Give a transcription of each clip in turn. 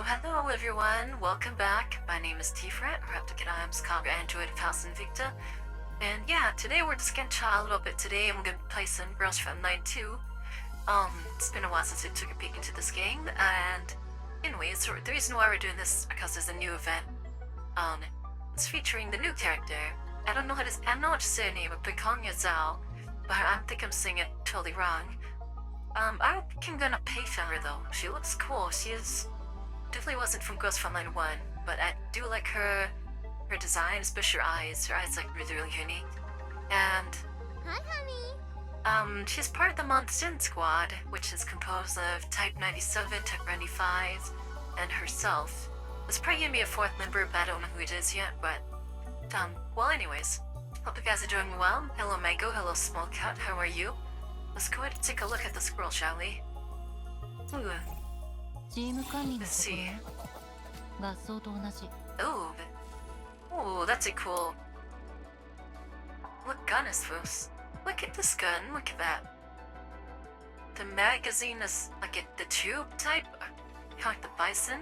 Hello everyone, welcome back. My name is TiferetEvocatus, Android of House Invicta. And yeah, today we're just gonna chat a little bit today. I'm gonna play some Girls from 9 2. It's been a while since I took a peek into this game, and anyways, the reason why we're doing this is because there's a new event. It's featuring the new character. I don't know how to say her name, but Pekongya Zhao, but I think I'm saying it totally wrong. I think I'm gonna pay for her though. She looks cool. She is definitely wasn't from Girls from 1, but I do like her design, especially her eyes. Her eyes like really unique. And Hi, honey. she's part of the Monsoon Squad, which is composed of Type 97, Type 95, and herself. There's probably gonna be a fourth member, but I don't know who it is yet. But well, anyways, hope you guys are doing well. Hello, Mango. Hello, Small Cat. How are you? Let's go ahead and take a look at the scroll, shall we? Ooh. Let's see. Oh, that's a cool. What gun is this? Look at this gun. Look at that. The magazine is like the tube type, kind of like the Bison.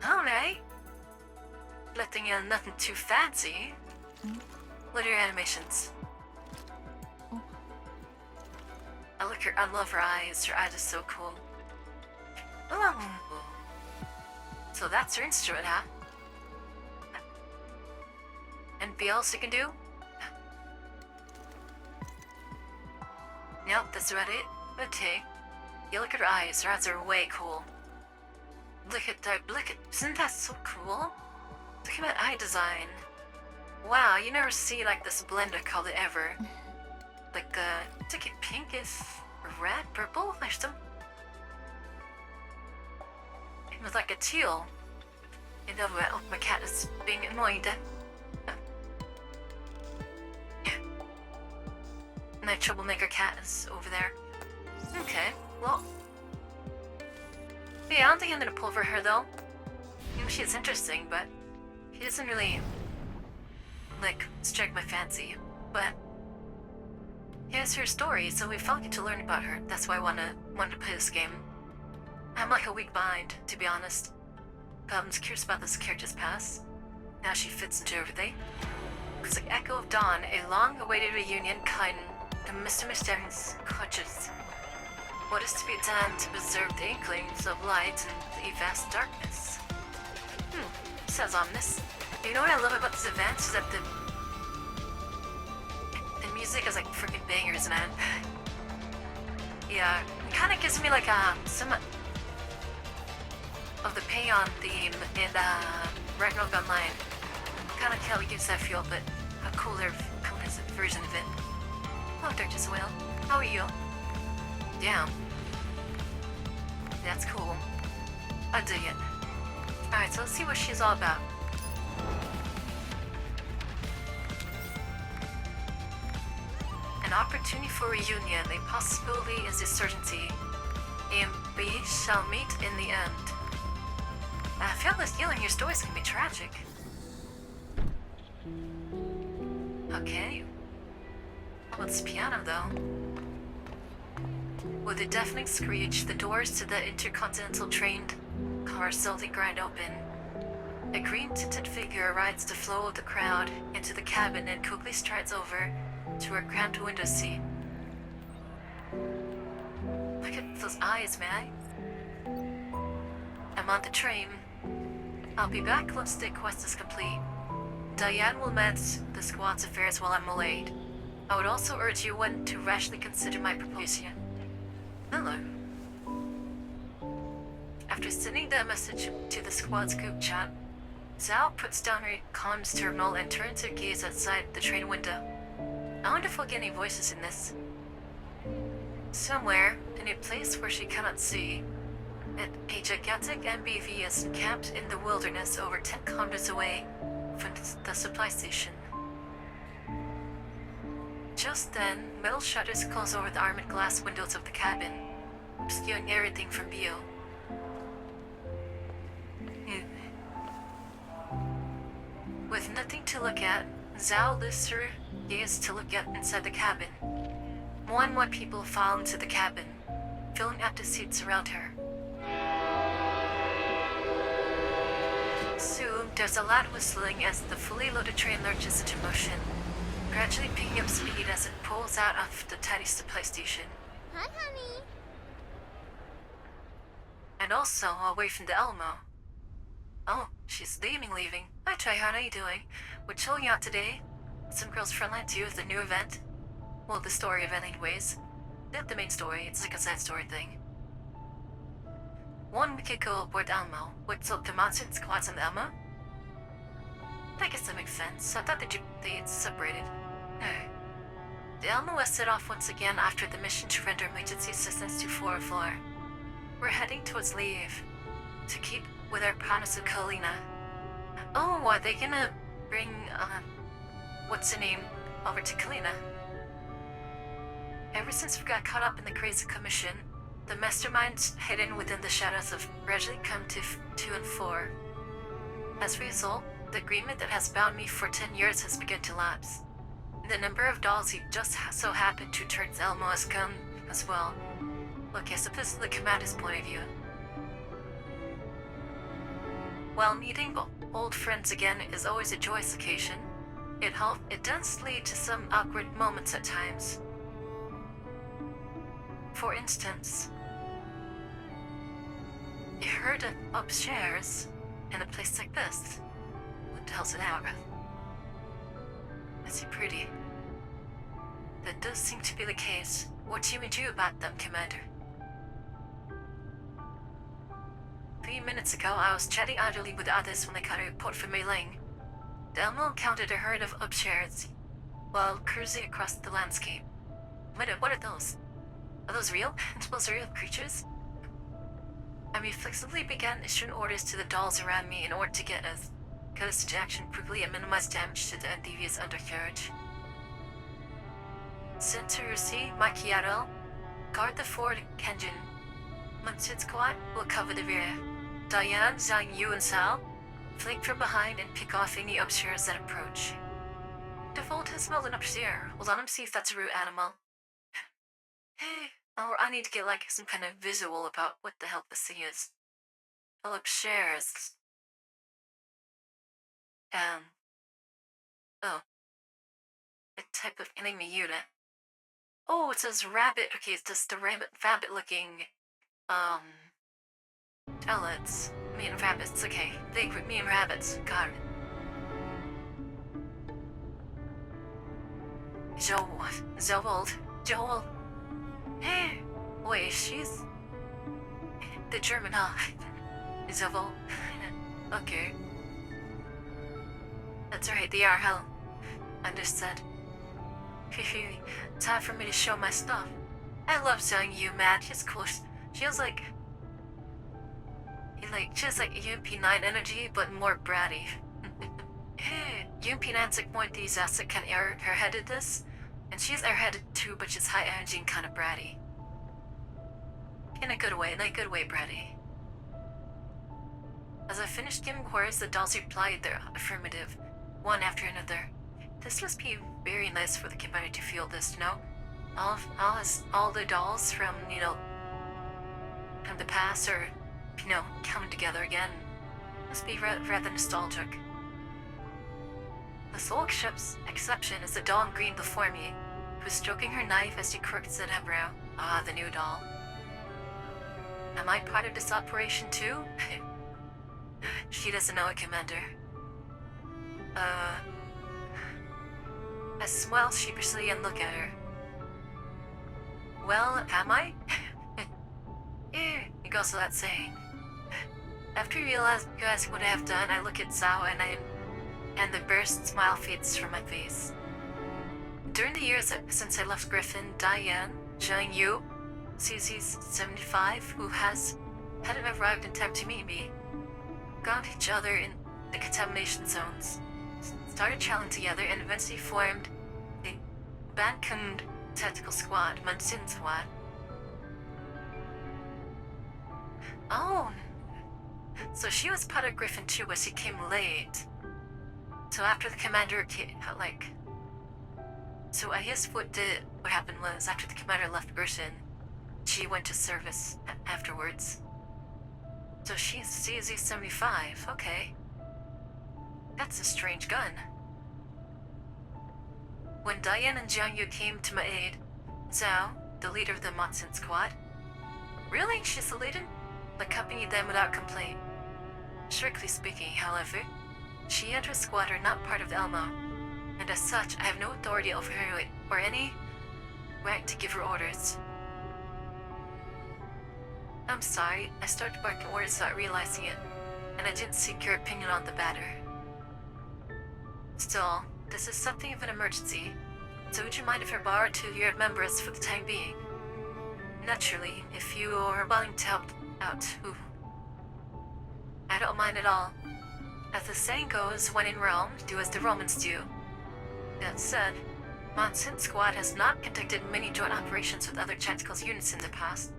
Alright. Letting in nothing too fancy. What are your animations? I love her eyes. Her eyes are so cool. Oh. So that's her instrument, huh? Anything else you can do? Nope, that's about it. Okay. You look at her eyes. Her eyes are way cool. Look at that. Isn't that so cool? Look at that eye design. Wow, you never see like this blender color ever. Like it's like a pinkish, red, purple, or something. It was like a teal. You know, well, my cat is being annoyed. My troublemaker cat is over there. Okay, well. Yeah, I don't think I'm gonna pull for her though. You know, she's interesting, but she doesn't really, like, strike my fancy. But here's her story, so we felt good to learn about her. That's why I wanted to play this game. I'm like a weak mind, to be honest. But I'm just curious about this character's past. Now she fits into everything. Looks like Echo of Dawn, a long-awaited reunion, kind to Mr. Mysterious clutches. What is to be done to preserve the inklings of light in the vast darkness? Says ominous. You know what I love about this event is that the music is like freaking bangers, man. Yeah, it kind of gives me like some of the Payon theme in Ragnarok Online. Kind of gives that feel, but a cooler version of it. Oh, Duchess Whale, how are you? Damn. That's cool. I dig it. Alright, so let's see what she's all about. An opportunity for reunion, a possibility is a certainty. A and B shall meet in the end. I feel this healing your stories can be tragic. Okay. What's piano though? With a deafening screech, the doors to the intercontinental train car slowly grind open. A green-tinted figure rides the flow of the crowd into the cabin and quickly strides over to her cramped window seat. Look at those eyes, man. I'm on the train. I'll be back once the quest is complete. Diane will manage the squad's affairs while I'm delayed. I would also urge you one to rationally consider my proposal. Hello. After sending the message to the squad's group chat, Zhao puts down her comms terminal and turns her gaze outside the train window. I wonder if we'll get any voices in this. Somewhere, in a place where she cannot see, a gigantic MBV is encamped in the wilderness over 10 kilometers away from the supply station. Just then, metal shutters close over the armored glass windows of the cabin, obscuring everything from view. With nothing to look at, Zhao lifts her gaze to look at inside the cabin. More and more people file into the cabin, filling up the seats around her. there's a loud whistling as the fully loaded train lurches into motion, gradually picking up speed as it pulls out of the tiny supply station. Hi, honey. And also away from the Elmo. Oh, she's leaving. Hi, Trey, how are you doing? We're chilling out today. Some Girls Frontline 2 is the new event. Well, the story event anyways. Not the main story, it's like a side story thing. 1 week ago aboard Elmo. Wait, so the monster squads on Elmo? I guess that makes sense. I thought they'd separated. No. The Elmo was set off once again after the mission to render emergency assistance to 404. We're heading towards Leave to keep with our promise of Kalina. Oh, are they gonna bring, what's her name, over to Kalina? Ever since we got caught up in the crazy commission, the masterminds hidden within the shadows have gradually come to 2 and 4. As a result, the agreement that has bound me for 10 years has begun to lapse. The number of dolls he just so happened to turn Elmo has come as well. Look, I suppose the commander's point of view. While meeting old friends again is always a joyous occasion, it does lead to some awkward moments at times. For instance, I heard it upstairs in a place like this. What the hell's it out of? Is he pretty? That does seem to be the case. What do you do about them, Commander? 3 minutes ago, I was chatting idly with others when I got a report from Mei Ling. The Elmo encountered a herd of upshares while cruising across the landscape. What are those? Are those real? Those are real creatures? I reflexively began issuing orders to the dolls around me in order to get us into action quickly and minimize damage to the devious undercarriage. Centurusi, Macchiato, guard the forward engine. Munsid Squad will cover the rear. Diane, Zhang Yu, and Sal flank from behind and pick off any upstairs that approach. Default has smelled an upstairs. Well, let him see if that's a root animal. Hey, or I need to get like some kind of visual about what the hell this thing is. Well, upstairs. Oh. A type of enemy unit. Oh, it says rabbit. Okay, it's just the rabbit looking, pellets. Me and rabbits, okay. Me and rabbits, got it. Joel. Hey, wait, she's the German, huh? Joel. Okay. That's right, they are hell. Understood. Time for me to show my stuff. I love Zhang Yu, man. She's cool. She has like UMP9 energy, but more bratty. UMP9's like one of these that can airheaded this, and she's airheaded too, but she's high energy and kind of bratty. In a good way, bratty. As I finished giving orders, the dolls replied their affirmative, one after another. This must be very nice for the commander to feel this, you know? All the dolls from, from the past are, coming together again. Must be rather nostalgic. The sole exception is the doll in green before me, who's stroking her knife as she quirks an eyebrow. Ah, the new doll. Am I part of this operation too? She doesn't know it, Commander. I smile sheepishly and look at her. Well, am I? It goes without saying. After realizing what I have done, I look at Zhao and the burst smile fades from my face. During the years since I left Griffin, Diane, Zhang Yu, CZ's 75, who hadn't arrived in time to meet me, got each other in the contamination zones, started traveling together, and eventually formed the Bankund Tactical Squad, Munsin Squad. Oh, so she was part of Griffin too, but she came late. So after the commander so I guess what happened was after the commander left Griffin, she went to service afterwards. So she's CZ-75, okay. That's a strange gun. When Diane and Jiang Yu came to my aid, Zhao, the leader of the Monsun squad, really? She's the leader? Accompanied them without complaint. Strictly speaking, however, she and her squad are not part of the Elmo, and as such, I have no authority over her or any right to give her orders. I'm sorry, I started barking orders without realizing it, and I didn't seek your opinion on the matter. Still, this is something of an emergency, so would you mind if I borrow 2 of your members for the time being? Naturally, if you are willing to help out, I don't mind at all. As the saying goes, when in Rome, do as the Romans do. That said, Monsun Squad has not conducted many joint operations with other tactical units in the past,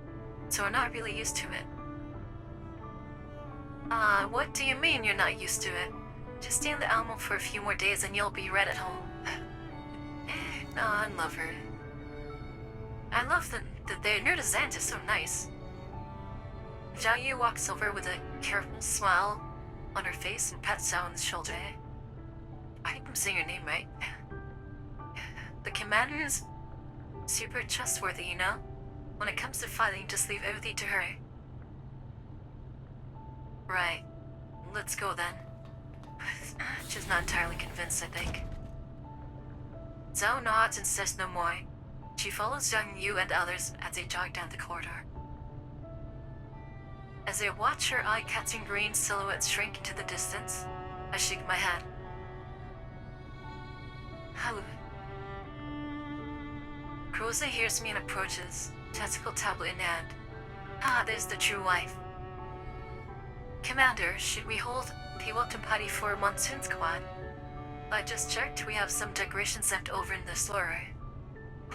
so we're not really used to it. What do you mean you're not used to it? Just stay in the Alamo for a few more days and you'll be right at home. I love her. I love that their design is so nice. Zhao Yu walks over with a careful smile on her face and pats Zhao on the shoulder. I think I'm saying your name right. The commander is super trustworthy, you know? When it comes to fighting, just leave everything to her. Right. Let's go then. She's not entirely convinced, I think. Zhao nods and says no more. She follows Zhang Yu and others as they jog down the corridor. As I watch her eye-catching green silhouette shrink into the distance, I shake my head. Hello. Rosa hears me and approaches, tactical tablet in hand. There's the true wife. Commander, should we hold the welcome party for Monsun Squad? I just checked, we have some decorations left over in the store.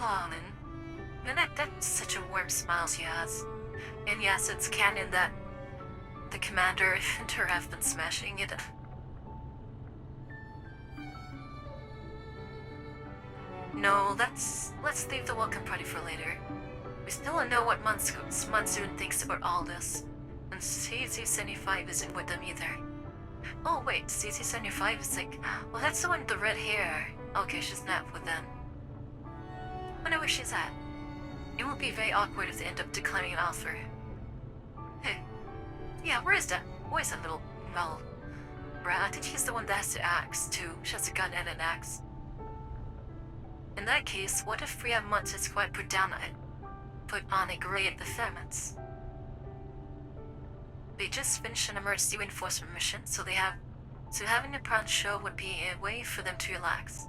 And that's such a warm smile she has. And yes, it's canon that the commander and her have been smashing it. No, let's leave the welcome party for later. We still don't know what Monsun thinks about all this. And CZ75 isn't with them either. Oh wait, CZ75 is like... Well, that's the one with the red hair. Okay, she's not with them. Wonder where she's at. It would be very awkward if they end up declining an offer. Hey. Yeah, where is that? Where's that little... Well... Bruh, I think she's the one that has the axe, too. She has a gun and an axe. In that case, what if we have Monsun Squad put on a grey at the Ferments? They just finished an emergency reinforcement mission, so having a prawn show would be a way for them to relax.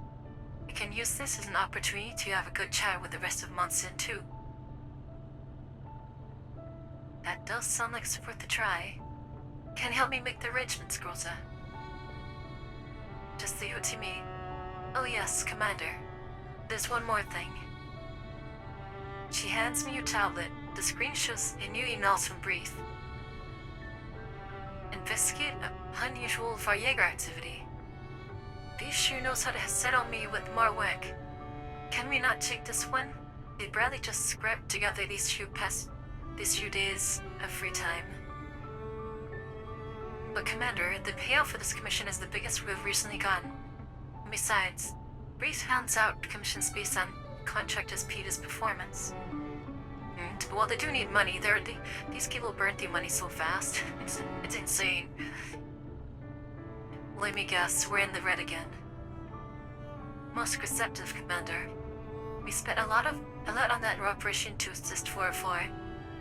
We can use this as an opportunity to have a good chat with the rest of Monsun too. That does sound like it's worth a try. Can you help me make the arrangements, Groza? Just leave it to me. Oh yes, Commander. There's one more thing. She hands me your tablet. The screen shows a new email from Breathe. Investigate unusual Varieger activity. This sure knows how to settle me with more work. Can we not take this one? They barely just scrapped together these few days of free time. But Commander, the payout for this commission is the biggest we've recently gotten. And besides, Breeze hands out commissions based on contractor's Peter's performance. But while they do need money, these people burn through money so fast. It's insane. Let me guess, we're in the red again. Most receptive, Commander. We spent a lot on that operation to assist 404,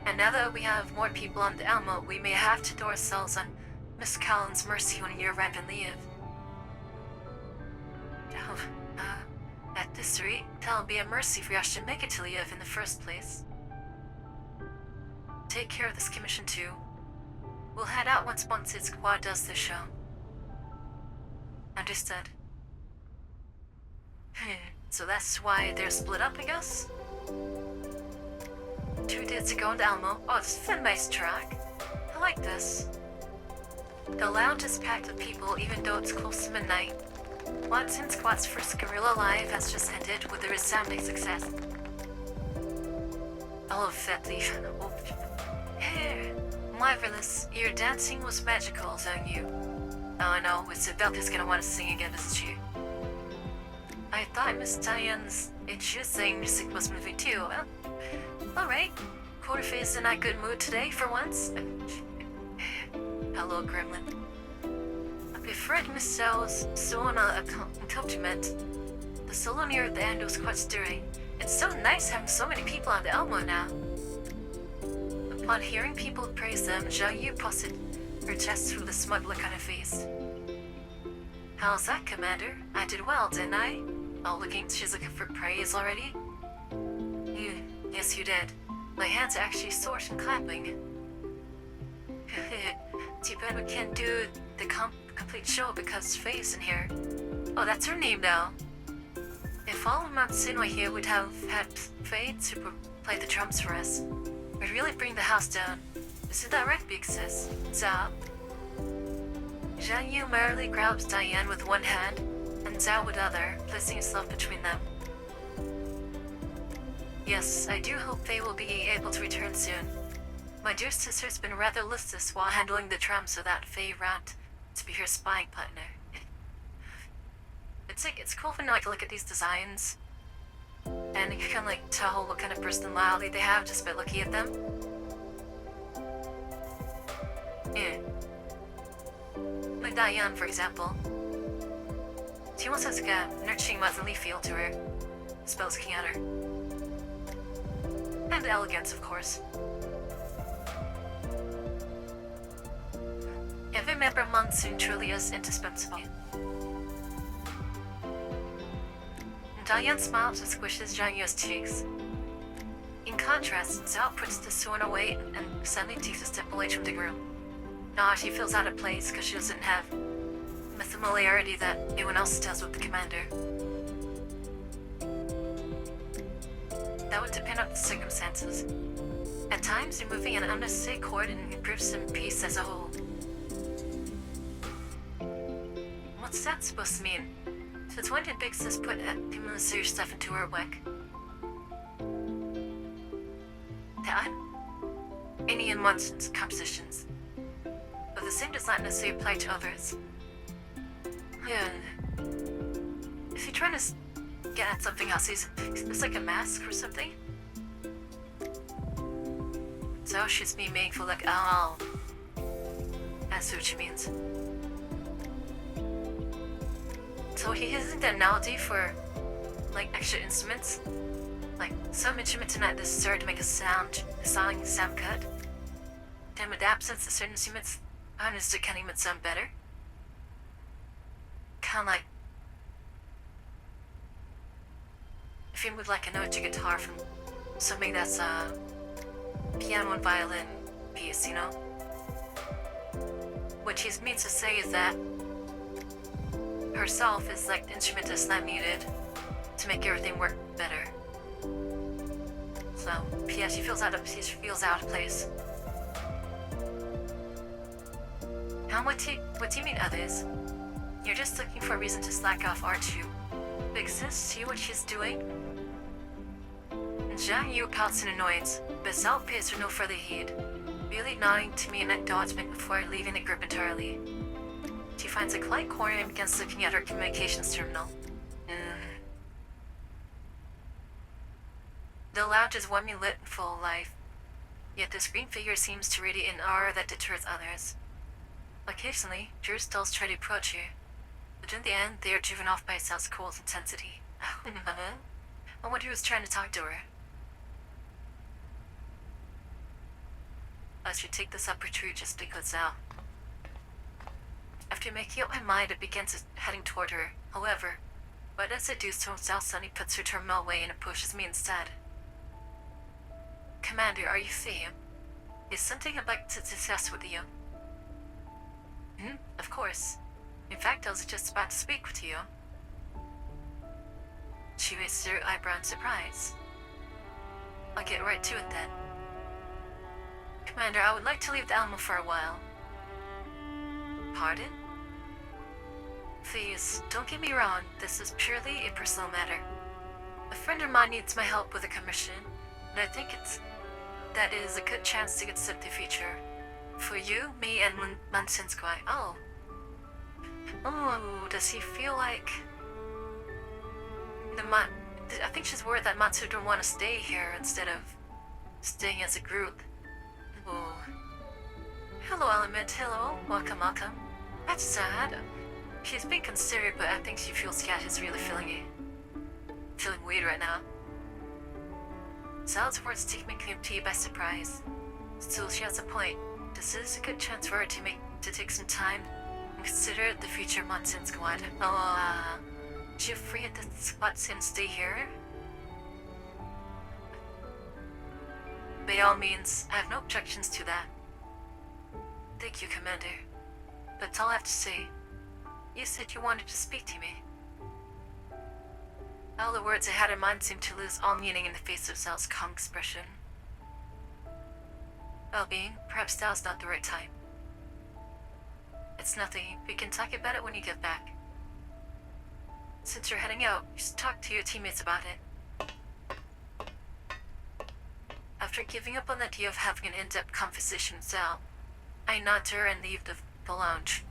and now that we have more people on the Alamo, we may have to throw ourselves on Miss Callan's mercy when you're arrive and leave. At this rate, that'll be a mercy for us to make it to Liev in the first place. Take care of this commission too. We'll head out once Monsun Squad does the show. Understood. So that's why they're split up, I guess? 2 days ago in the Alamo. Oh, this is a nice track. I like this. The lounge is packed with people even though it's close to midnight. Monsun Squad's first guerrilla live has just ended with a resounding success. I love that leaf. Hey, marvelous. Your dancing was magical, Zhang Yu. Oh no, it's Belka's gonna want to sing again, isn't she? I thought Miss Diane's introducing music was moving too. Well, alright. Quarterface in a good mood today for once. Hello, Gremlin. I befriend Miss Zhao's Sona accompaniment. The solo near the end was quite stirring. It's so nice having so many people on the Elmo now. Upon hearing people praise them, Zhao Yu posted her chest with a smug look on her face. How's that, Commander? I did well, didn't I? Oh, she's looking for praise already? Yes, you did. My hands are actually sore from clapping. Too bad we can't do the complete show because Faye's in here. Oh, that's her name now. If all of Mount Sinway here would have had Faye to play the drums for us, we'd really bring the house down. Isn't that right, Big Sis? Zhao? Zhao Yu merrily grabs Diane with one hand and Zhao with the other, placing himself between them. Yes, I do hope they will be able to return soon. My dear sister's been rather listless while handling the drums without Faye around to be her spying partner. It's cool when I look at these designs, and you can tell what kind of personality they have just by looking at them. Yeah. Like Diane, for example. She almost has a nurturing motherly feel to her. Spells looking at her. And elegance, of course. Every member of Monsoon truly is indispensable. Diane smiles and squishes Zhang Yu's cheeks. In contrast, Zhao puts the sword away and suddenly takes a step away from the room. She feels out of place because she doesn't have the familiarity that anyone else does with the commander. That would depend on the circumstances. At times, removing an unnecessary cord improves the piece as a whole. What's that supposed to mean? Since when did Big Sis put unnecessary stuff into her wick? That? Any in Munson's compositions. But the same does not necessarily apply to others. Is he trying to get at something else? It's like a mask or something? So she's being meaningful like, oh. That's what she means. So he isn't an analogy for, extra instruments? Some instruments are not necessary to make a sound cut. Then with the absence of certain instruments, honestly, can even sound better? Kinda like if you move a note to guitar from something that's a piano and violin piece, you know? What he means to say is that herself is the instrument that's not needed to make everything work better. So, yeah, she feels out of place. And what do you mean, others? You're just looking for a reason to slack off, aren't you? Big Sis, see what she's doing? Zhang Yu pouts in annoyance, but Zhao pays her no further heed, merely nodding to me in acknowledgement before leaving the group entirely. She finds a quiet corner and begins looking at her communications terminal. The lounge is warmly lit and full of life, yet this green figure seems to radiate an aura that deters others. Occasionally, Drew's dolls try to approach her, but in the end, they are driven off by Zhao's cold intensity. I wonder who's trying to talk to her. I should take this opportunity just because Zhao. After making up my mind, it begins heading toward her. However, but as it do so, Zhao suddenly puts her terminal away and approaches me instead. Commander, are you Faye? Is something I'd like to discuss with you? Of course. In fact, I was just about to speak with you. She raised her eyebrow in surprise. I'll get right to it then. Commander, I would like to leave the Alamo for a while. Pardon? Please, don't get me wrong, this is purely a personal matter. A friend of mine needs my help with a commission, and I think that is a good chance to get set the future. For you, me, and Mansinskoi. Oh. Oh, does he feel like I think she's worried that Matsu don't want to stay here instead of staying as a group. Oh. Hello, Element. Hello. Welcome, welcome. That's sad. She's being considerate, but I think she feels Cat is really feeling weird right now. Sal's words take McNulty by surprise. Still, she has a point. This is a good chance for her to take some time and consider the future Monson squad. Oh, do you free at the spots and stay here? By all means, I have no objections to that. Thank you, Commander. That's all I have to say. You said you wanted to speak to me. All the words I had in mind seemed to lose all meaning in the face of Sal's calm expression. Well-being, perhaps now's not the right time. It's nothing. We can talk about it when you get back. Since you're heading out, you should talk to your teammates about it. After giving up on the idea of having an in-depth conversation with Sal, I nod to her and leave the lounge.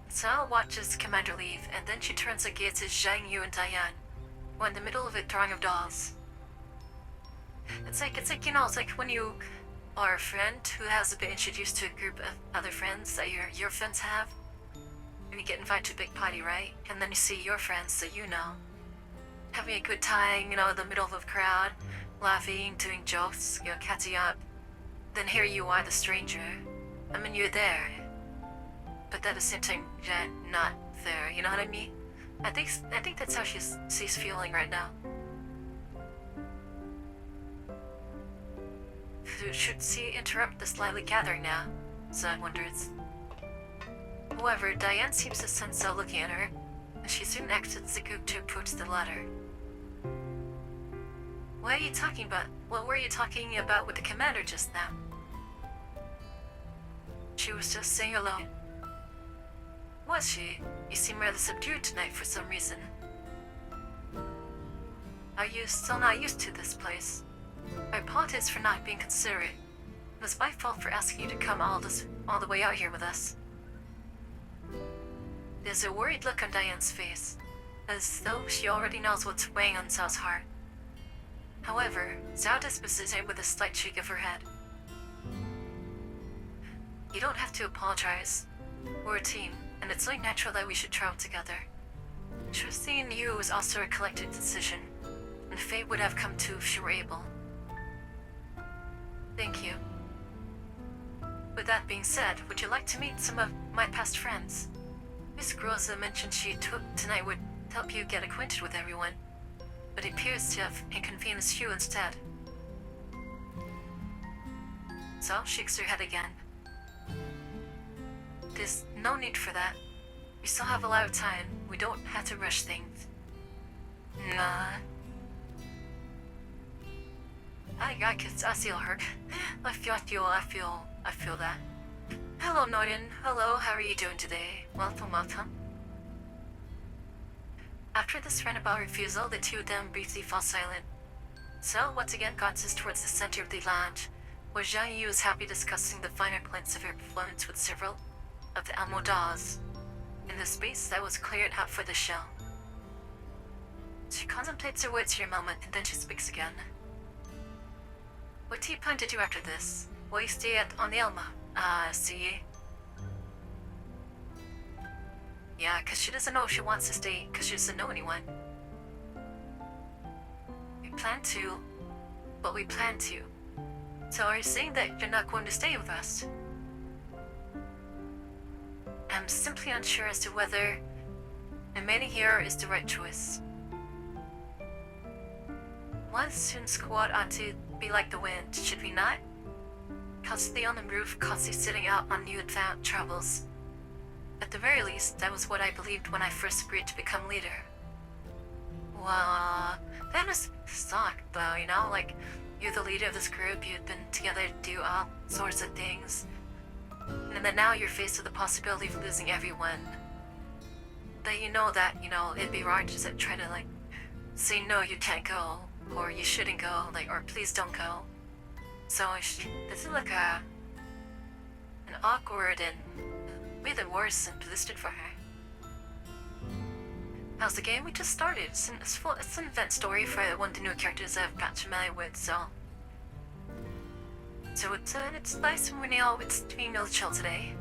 Sal watches Commander leave, and then she turns again to Zhang Yu and Diane, who are in the middle of a drawing of dolls. It's like when you are a friend who has been introduced to a group of other friends that your friends have. When you get invited to a big party, right? And then you see your friends that you know having a good time, in the middle of a crowd, laughing, doing jokes, catching up. Then here you are, the stranger. I mean, you're there, but at the same time, you're not there. You know what I mean? I think that's how she's feeling right now. Should she interrupt this lively gathering now? Zan wonders. However, Diane seems to sense Sal looking at her, and she soon exits the group to approach the ladder. What are you talking about? What were you talking about with the commander just now? She was just saying hello. Was she? You seem rather subdued tonight for some reason. Are you still not used to this place? I apologize for not being considerate. It was my fault for asking you to come all the way out here with us. There's a worried look on Diane's face, as though she already knows what's weighing on Sal's heart. However, Zhao dismisses him with a slight shake of her head. You don't have to apologize. We're a team, and it's only natural that we should travel together. Trusting in you is also a collective decision, and fate would have come to if she were able. Thank you. With that being said, would you like to meet some of my past friends? Miss Groza mentioned she took tonight would help you get acquainted with everyone, but it appears to have inconvenienced you instead. Sal shakes her head again. There's no need for that. We still have a lot of time. We don't have to rush things. Nah. I feel hurt. I feel that. Hello, Norton. Hello, how are you doing today? Welcome, welcome. After this roundabout refusal, the two of them briefly fall silent. Sal once again glances towards the center of the lounge, where Zhang Yu is happy discussing the finer points of her performance with several of the Elmo dolls, in the space that was cleared out for the show. She contemplates her words for a moment, and then she speaks again. What do you plan to do after this? Will you stay on the Elma? See? Yeah, because she doesn't know if she wants to stay, because she doesn't know anyone. We plan to, but we plan to. So are you saying that you're not going to stay with us? I'm simply unsure as to whether remaining here is the right choice. One student squad ought to be like the wind, should we not? Constantly on the roof, constantly sitting out on new and found troubles. At the very least, that was what I believed when I first agreed to become leader. Well, that must suck though, like, you're the leader of this group, you've been together to do all sorts of things. And then now you're faced with the possibility of losing everyone. That it'd be wrong to try to, say no, you can't go, or you shouldn't go, or please don't go. So this is like an awkward and made it worse and blistered for her. How's the game? We just started. It's an event story for one of the new characters I've got familiar with, so it's nice when we all it's being no chill today.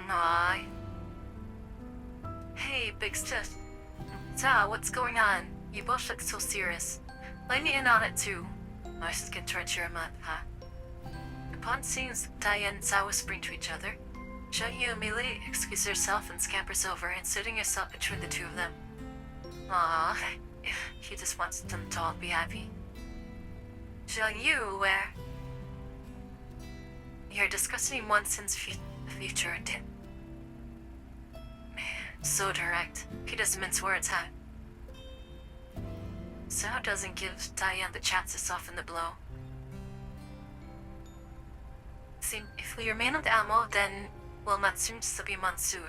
Aw. Hey, big sis. Ta, what's going on? You both look so serious. Let me in on it too. Nice to get to cheer him up, huh? Upon seeing Diane and Sa whispering to each other, Xiangyu immediately excuses herself and scampers over and sitting herself between the two of them. Aww, he just wants them to all be happy. Xiangyu, where? You're discussing Monsen's future, Tim. So direct. He doesn't mince words, huh? Sao doesn't give Diane the chance to soften the blow. See, if we remain on the ammo, then will Matsum still be Mansu?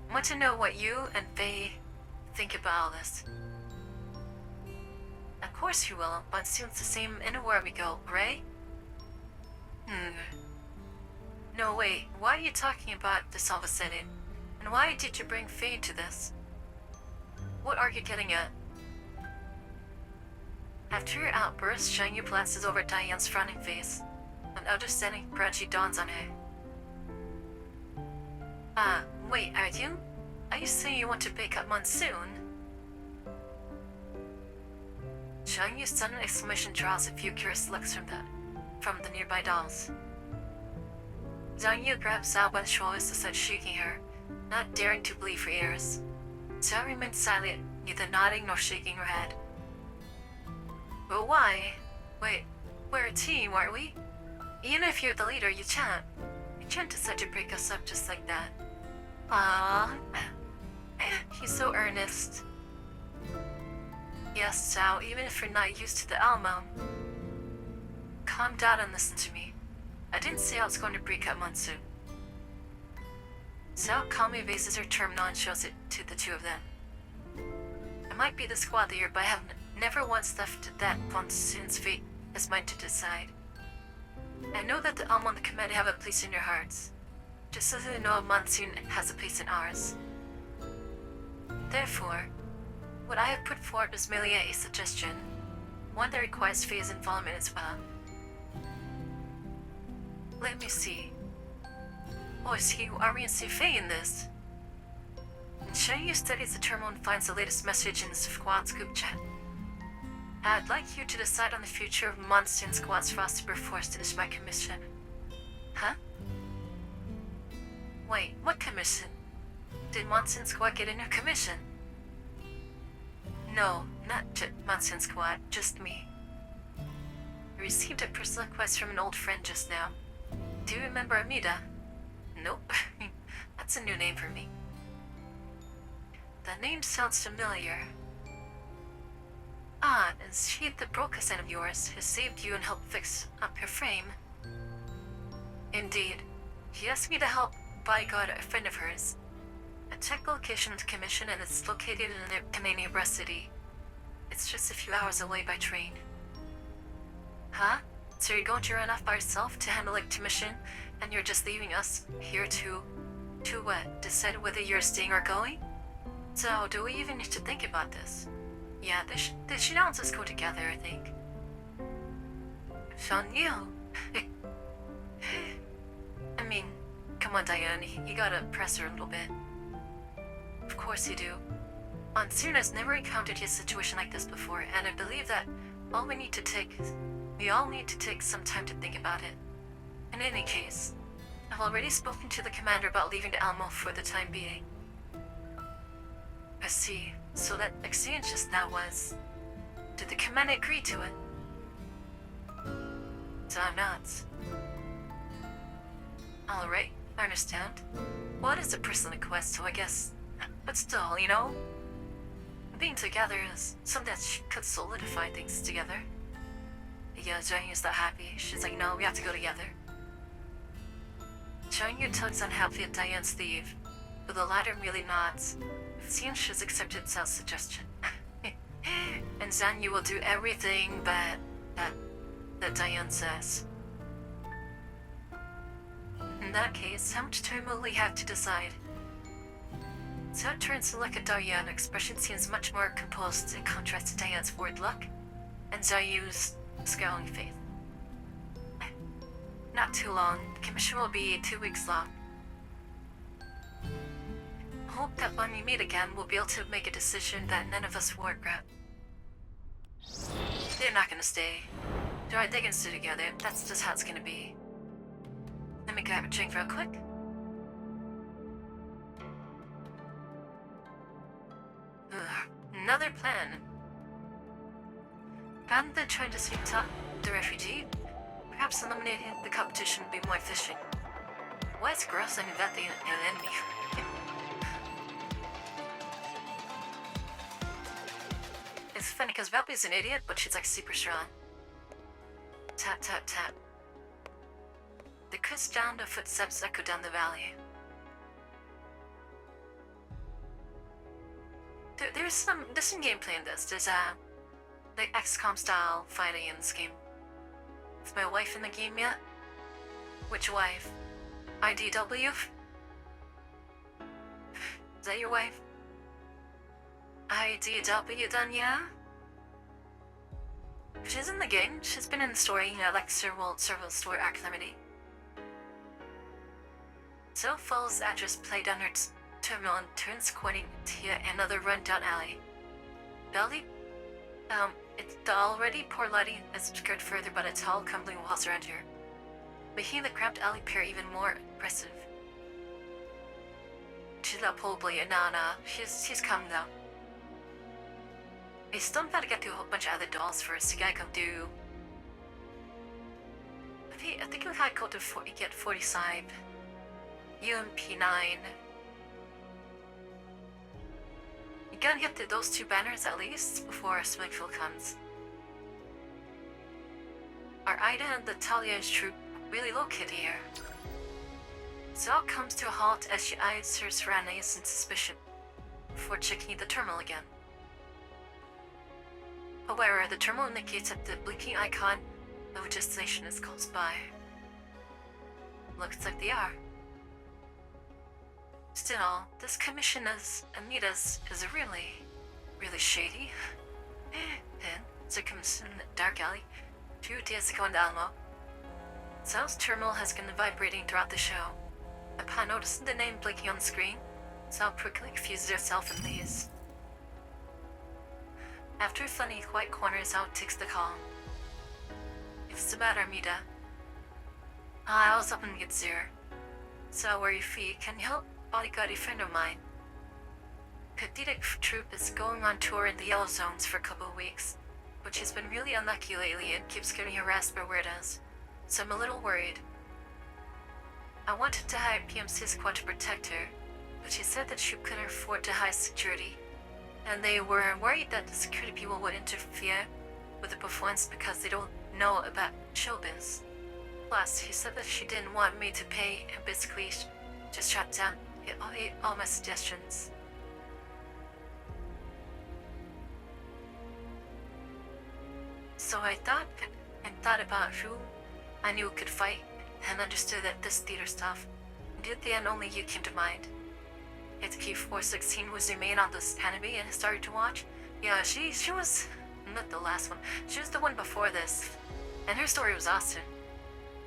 I want to know what you and Faye think about all this. Of course you will. Monsoon's the same anywhere we go, right? No, wait. Why are you talking about this all of a sudden? And why did you bring Faye to this? What are you getting at? After your outburst, Xiangyu glances over Diane's frowning face. An understanding gradually dawns on her. Wait, are you? Are you saying you want to pick up Monsoon? Xiangyu's sudden exclamation draws a few curious looks from the nearby dolls. Xiangyu grabs Zhao by the shoulders and starts shaking her, not daring to believe her ears. Zhao remains silent, neither nodding nor shaking her head. But why? Wait, we're a team, aren't we? Even if you're the leader, you can't. You can't decide to break us up just like that. Ah, he's so earnest. Yes, Zhao, even if you're not used to the Alma. Calm down and listen to me. I didn't say I was going to break up Monsoon. Zhao calmly raises her terminal and shows it to the two of them. I might be the squad leader, but I have never once left that Monsoon's fate is mine to decide. I know that the Alma and the command have a place in your hearts, just as I know Monsoon has a place in ours. Therefore, what I have put forward is merely a suggestion, one that requires Faye's involvement as well. Let me see. Oh, are we in Faye in this? And Xiangyu studies the terminal and finds the latest message in the squad's group chat. I'd like you to decide on the future of Monsoon Squad's roster before I finish my commission. Huh? Wait, what commission? Did Monsoon Squad get a new commission? No, not Monsoon Squad, just me. I received a personal request from an old friend just now. Do you remember Amida? Nope. That's a new name for me. The name sounds familiar. Ah, is she the broker-son of yours who saved you and helped fix up your frame? Indeed. He asked me to help bodyguard a friend of hers. I checked the location of the commission and it's located in a Canadian city. It's just a few hours away by train. Huh? So you're going to run off by yourself to handle a commission and you're just leaving us here to what? Decide whether you're staying or going? So, do we even need to think about this? Yeah, they should all just go together, I think. Xiangyu. I mean, come on, Diane, you gotta press her a little bit. Of course you do. Monsoon has never encountered a situation like this before, and I believe that we all need to take some time to think about it. In any case, I've already spoken to the commander about leaving the Alamo for the time being. I see. So that exchange just now was... Did the commander agree to it? So I'm not. Alright, I understand. Well, it is a personal request, so I guess... But still, you know? Being together is something that could solidify things together. Yeah, Xiangyu's not happy. She's like, no, we have to go together. Xiangyu tugs unhappily at Diane's sleeve, but the latter merely nods. It seems she's accepted Zhao's suggestion. And Xiangyu will do everything but that Diane says. In that case, how much time will we have to decide? So it turns to look at Darya, and her expression seems much more composed in contrast to Diane's forward look, and Zayu's scowling face. Not too long. The commission will be 2 weeks long. I hope that when we meet again, we'll be able to make a decision that none of us will regret. They're not gonna stay. Alright, they can stay together. That's just how it's gonna be. Let me grab a drink real quick. Another plan. Rather than trying to sweep top the refugee, perhaps eliminating the competition would be more efficient. Why is gross and inventing an enemy? It's funny because Valpy's an idiot, but she's like super strong. Tap, tap, tap. The crisp sound of footsteps echo down the valley. There's some gameplay in this. There's like XCOM style fighting in this game. Is my wife in the game yet? Which wife? IDW? Is that your wife? IDW done, yeah? She's in the game. She's been in the story, like several story activity. So follows the address played on her terminal and turns according to yet another rundown alley. Belly? It's the already poor lighting is obscured further by the tall, crumbling walls around her, making the cramped alley appear even more impressive. She's not probably, nah, she's come now. I still gotta get through a whole bunch of other dolls first. You gotta come through. I think we gotta go to get 45. UMP9. You gotta get to those 2 banners at least before Springfield comes. Are Ida and the Talia's troop really located here? So all comes to a halt as she eyes her surroundings in suspicion before checking the terminal again. However, the terminal indicates that the blinking icon of a destination is close by. Looks like they are. Still, this commission as Anita's is really shady. Then, circumventing the dark alley, 2 days ago in Alamo. Sal's terminal has been vibrating throughout the show. Upon noticing the name blinking on the screen, Sal quickly confuses herself and leaves. After a funny quiet corner, Sal takes the call. What's the matter, Amita? I was up in Gitzer. So where you feet, can you help bodyguard a friend of mine? Kadita troop is going on tour in the yellow zones for a couple of weeks, but she's been really unlucky lately and keeps getting harassed by weirdos, so I'm a little worried. I wanted to hire PMC squad to protect her, but she said that she couldn't afford to hire security, and they were worried that the security people would interfere with the performance because they don't know about showbiz. Plus, she said that she didn't want me to pay and basically just shut down all my suggestions. So I thought about who I knew could fight and understood that this theater stuff. And at the end, only you came to mind. If Q416 was the main on this anime and I started to watch, yeah, she was not the last one. She was the one before this, and her story was awesome.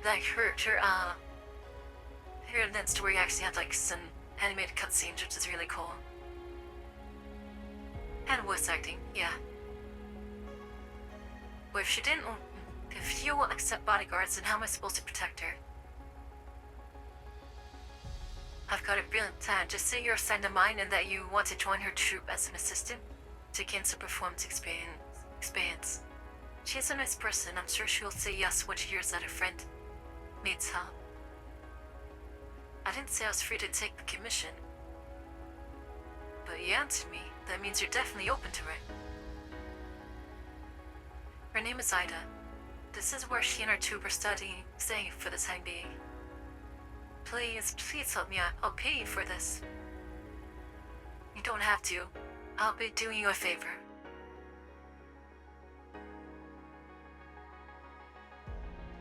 Like her that story actually had like some animated cutscenes, which is really cool. And voice acting, yeah. But if you won't accept bodyguards, then how am I supposed to protect her? I've got a brilliant plan. Just say you're assigned to mine and that you want to join her troop as an assistant to gain some performance experience. She's a nice person. I'm sure she'll say yes when she hears that her friend needs help. I didn't say I was free to take the commission. But you answered me. That means you're definitely open to it. Her name is Ida. This is where she and her troop are staying for the time being. Please help me out. I'll pay you for this. You don't have to. I'll be doing you a favor.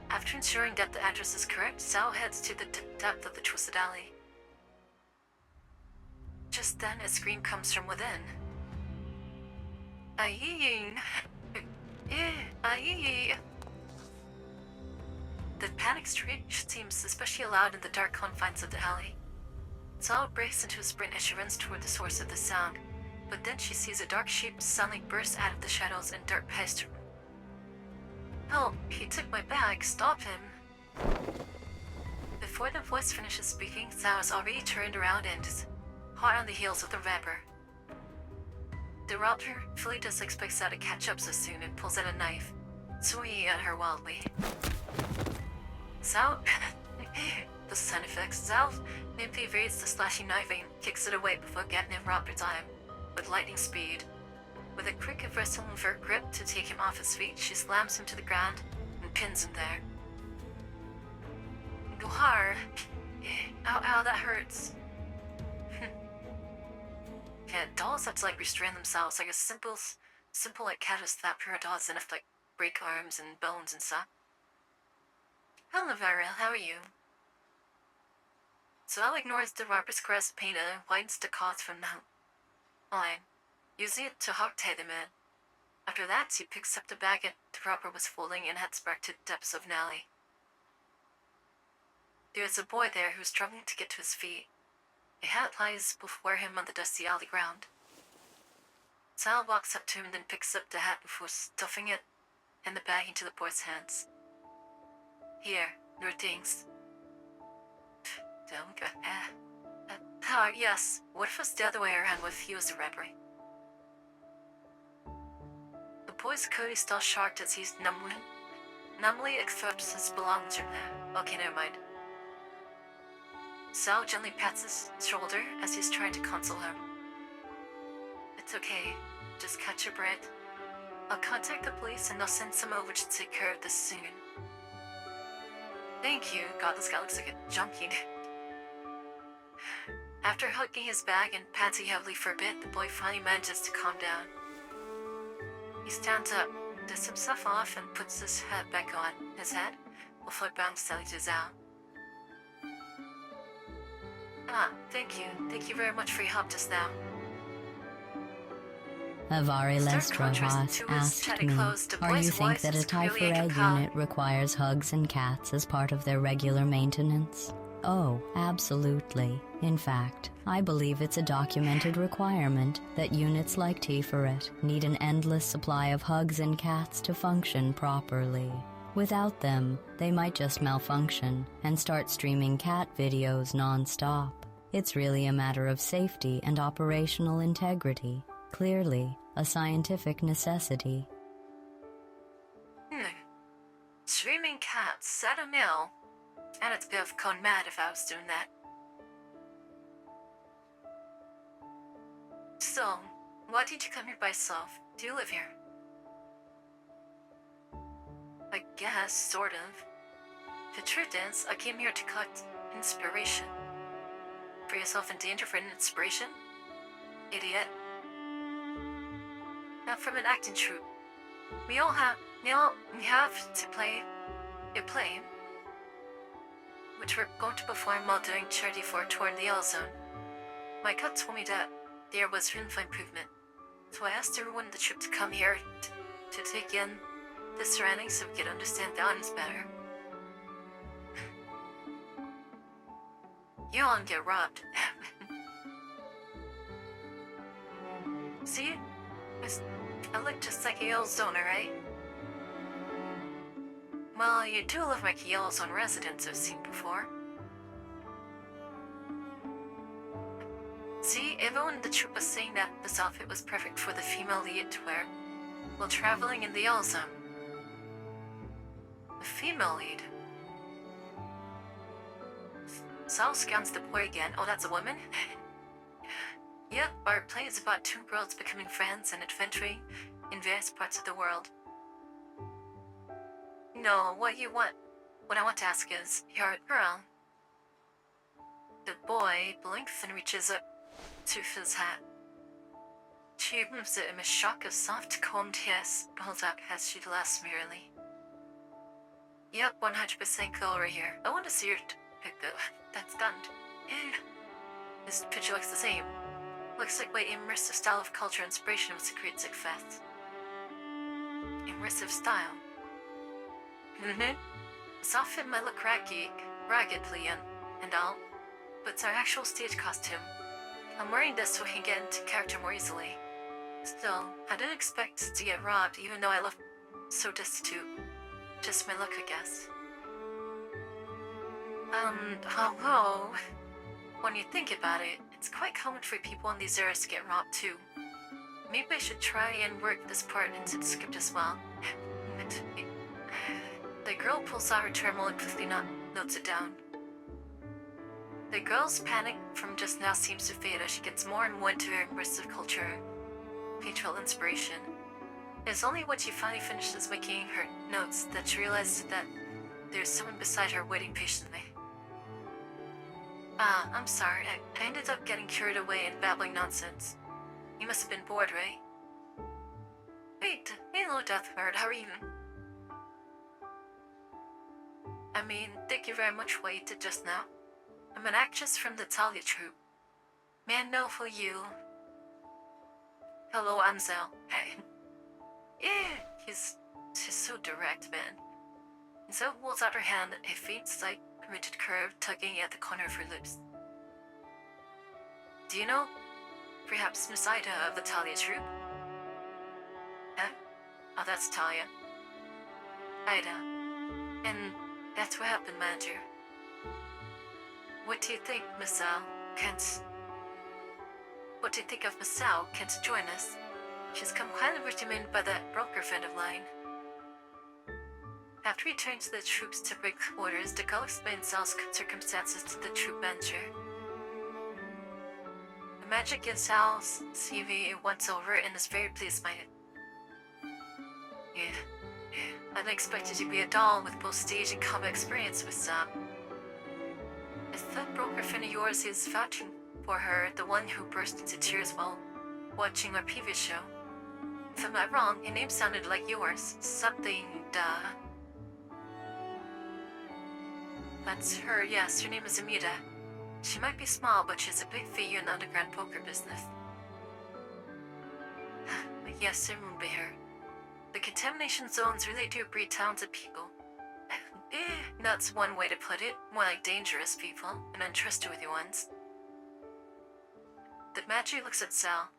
After After ensuring that the address is correct, Sal heads to the depth of the twisted alley. Just then, a scream comes from within. Aye. Aye. The panic screech seems especially loud in the dark confines of the alley. Sal breaks into a sprint as she runs toward the source of the sound, but then she sees a dark shape suddenly burst out of the shadows and dart past her. Help, he took my bag, stop him. Before the voice finishes speaking, Sal has already turned around and is hot on the heels of the rapper. The robber fully does expect Sal to catch up so soon and pulls out a knife, swinging at her wildly. Sal, the sound effects, Sal nimbly evades the slashing knife and kicks it away before getting him robbed time with lightning speed. With a quick and wrestling for grip to take him off his feet, she slams him to the ground and pins him there. Guhar! Ow, that hurts. Yeah, dolls have to restrain themselves like a simple cat that pure dolls enough to break arms and bones and stuff. Hello, Varel, how are you? Sal ignores the robber's caress pain and winds the cause from the line, using it to hogtie the man. After that, he picks up the bag the robber was folding and heads back to the depths of an alley. There is a boy there who is struggling to get to his feet. A hat lies before him on the dusty alley ground. Sal walks up to him and then picks up the hat before stuffing it and the bag into the boy's hands. Here, your things. Don't go. Yes. What if it's the other way around with he was the rapper? The boy's coat is still sharp as he's numbly accepts his belongings. Okay, never mind. Sal gently pats his shoulder as he's trying to console him. It's okay. Just catch your breath. I'll contact the police and they'll send someone over to take care of this soon. Thank you. God, this guy looks like a junkie. After hugging his bag and panting heavily for a bit, the boy finally manages to calm down. He stands up, dusts himself off, and puts his hat back on his head before bowing steadily to Zhao. Thank you. Thank you very much for your help just now. Avari Lestrohas asked me, are you think that a Tiferet unit requires hugs and cats as part of their regular maintenance? Oh, absolutely. In fact, I believe it's a documented requirement that units like Tiferet need an endless supply of hugs and cats to function properly. Without them, they might just malfunction and start streaming cat videos non-stop. It's really a matter of safety and operational integrity. Clearly, a scientific necessity. Streaming cats, set a mill. And it's a bit of gone mad if I was doing that. So, why did you come here by yourself? Do you live here? I guess, sort of. The truth is, I came here to collect inspiration. Put yourself in danger for an inspiration? Idiot. Not from an acting troupe. We have to play a play, which we're going to perform while doing charity for a tour in the Yellow Zone. My gut told me that there was room for improvement, so I asked everyone in the trip to come here to take in the surroundings so we could understand the audience better. You all get robbed. See? I look just like a Yellow Zoner, right? Well, you do look like a Yellow Zone resident I've seen before. See, everyone in the troupe was saying that this outfit was perfect for the female lead to wear while traveling in the Yellow Zone. The female lead? Sal scans the boy again. Oh, that's a woman? Yep, our play is about two girls becoming friends and adventuring in various parts of the world. No, what I want to ask is, you're a girl. The boy blinks and reaches up to his hat. She removes it and a shock of soft combed hair bubbles up as she laughs merrily. Yep, 100% cool right here. I want to see your pick though. That's gun. This picture looks the same. Looks like my immersive style of culture inspiration was a great success. Immersive style. This outfit might look raggedly and all, but it's our actual stage costume. I'm wearing this so I can get into character more easily. Still, I didn't expect to get robbed even though I look so destitute. Just my look, I guess. Although, when you think about it, it's quite common for people in these eras to get robbed too. Maybe I should try and work this part into the script as well. The girl pulls out her terminal and quickly notes it down. The girl's panic from just now seems to fade as she gets more and more into her immersive culture, patrial inspiration. It's only when she finally finishes making her notes that she realizes that there's someone beside her waiting patiently. I'm sorry, I ended up getting carried away and babbling nonsense. You must have been bored, right? Wait, hello Deathbird, how are you? I mean, thank you very much for what you did just now. I'm an actress from the Talia troupe. May I know who you... Hello, I'm Zell. Hey. Yeah, he's so direct, man. Zell holds out her hand, a faint, slight, rigid curve tugging at the corner of her lips. Do you know, perhaps Miss Ida of the Talia troupe? Huh? Oh, that's Talia. Ida. And that's what happened, Manager. What do you think, Miss Sal? What do you think of Miss Sal? Can't join us? She's come kindly recommended by that broker friend of mine. After returning to the troops to break orders, the girl explained Sal's circumstances to the troop manager. The manager gives Sal's CV once over and is very pleased by it. Yeah. I didn't expect it to be a doll with both stage and combat experience with Sam. Is that broker friend of yours who's vouching for her the one who burst into tears while watching our previous show? If I'm not wrong, her name sounded like yours. Something, That's her, yes, her name is Amida. She might be small, but she's a big figure in the underground poker business. Yes, I remember her. The contamination zones really do breed talented people. That's one way to put it. More like dangerous people, and untrustworthy ones. The manager looks at Sal.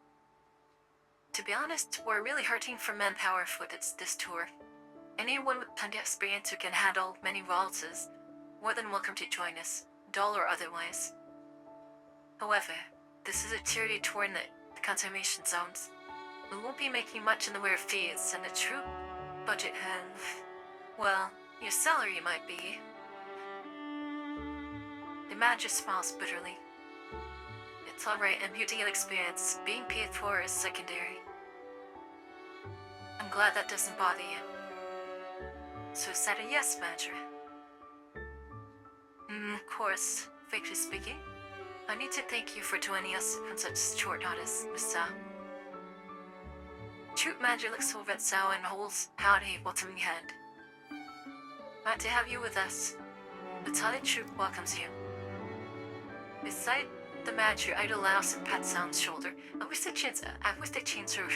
To be honest, we're really hurting for manpower for this tour. Anyone with plenty of experience who can handle many waltzes, more than welcome to join us, doll or otherwise. However, this is a charity tour in the contamination zones. We won't be making much in the way of fees, and the troop budget well, your salary might be. The manager smiles bitterly. It's alright, I'm here to get experience. Being paid for is secondary. I'm glad that doesn't bother you. So is that a yes, manager? Of course, frankly speaking, I need to thank you for joining us on such short notice, Miss Sao. Troop manager looks over at Sao and holds out a welcoming hand. Glad to have you with us. The Talia troop welcomes you. Beside the manager, Ida laughs and pats Sao's shoulder. I wish they changed her.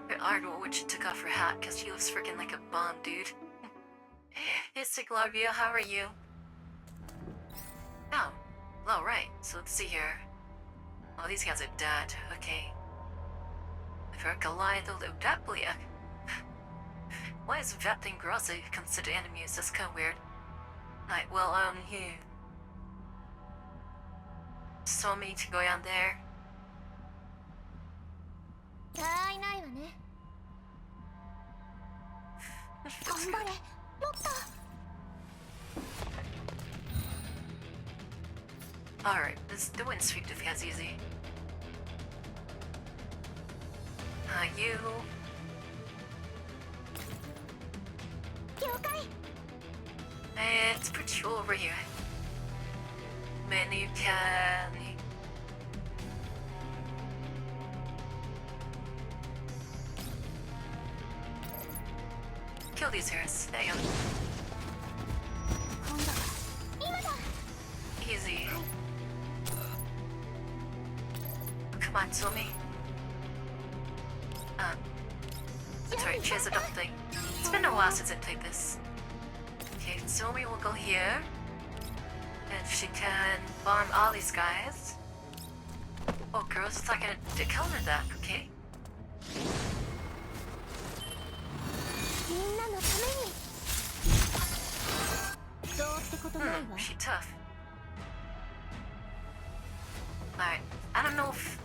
Her artwork when she took off her hat, because she looks freaking like a bomb, dude. Hey, Siglavia, how are you? Oh, well, right. So let's see here. Oh, these guys are dead. Okay. For Goliath, Vaplia. Why is Vap and Grossa considered enemies? That's kind of weird. Right, well, here. So me to go down there. Alright, the wind sweep defense easy. You. It's pretty cool over here. Many can. these ears. There you go. Easy. Come on, Somi. That's right, she has a double thing. It's been a while since I played this. Okay, Somi will go here. And she can bomb all these guys. Oh, girls, it's not gonna counter that, okay? She tough. Alright, I don't know if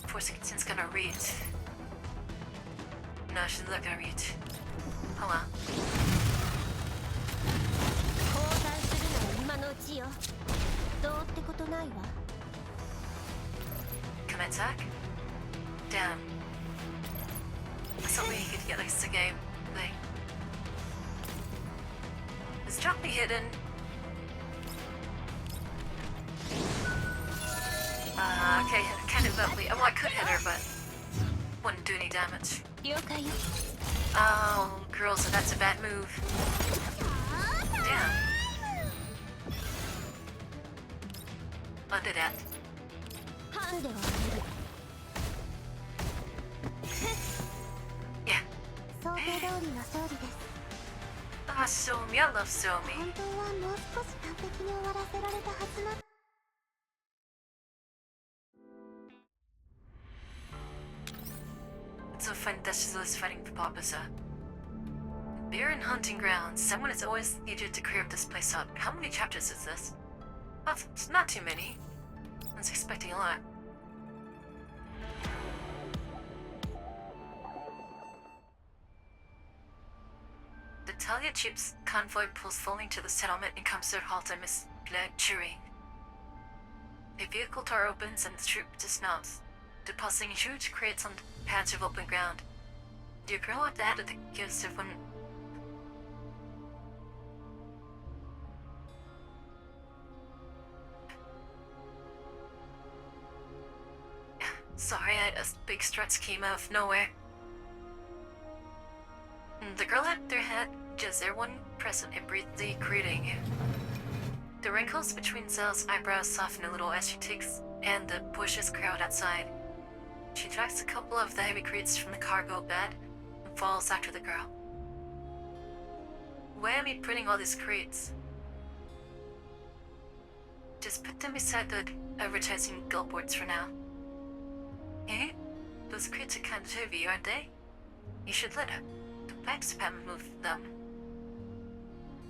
Forsaken's gonna read. No, she's not gonna read. Hold on. Can I attack? Damn. I thought we could get like the game thing. Is Jockey hidden? Okay, kind of ugly. Oh, I could hit her, but wouldn't do any damage. Oh, girls, so that's a bad move. Damn. Undo that. Yeah. Ah, Somi, I love Somi. It's so fun that she's always fighting for Papasa. Barren hunting grounds. Someone has always needed to clear this place up. How many chapters is this? Oh, it's not too many. I was expecting a lot. The Talia Chief's convoy pulls fully to the settlement and comes to a halt and misled cheering. A vehicle door opens and the troop dismounts, depositing huge crates on the patch of open ground. The girl at the head of the gives everyone. Sorry, a big struts came out of nowhere. The girl at their head gives everyone present a breathy greeting. The wrinkles between Zell's eyebrows soften a little as she takes and the bushes crowd outside. She drags a couple of the heavy crates from the cargo bed and falls after the girl. Why am I putting all these crates? Just put them beside the advertising billboards for now. Eh? Those crates are kind of heavy, aren't they? You should let the back spam move them.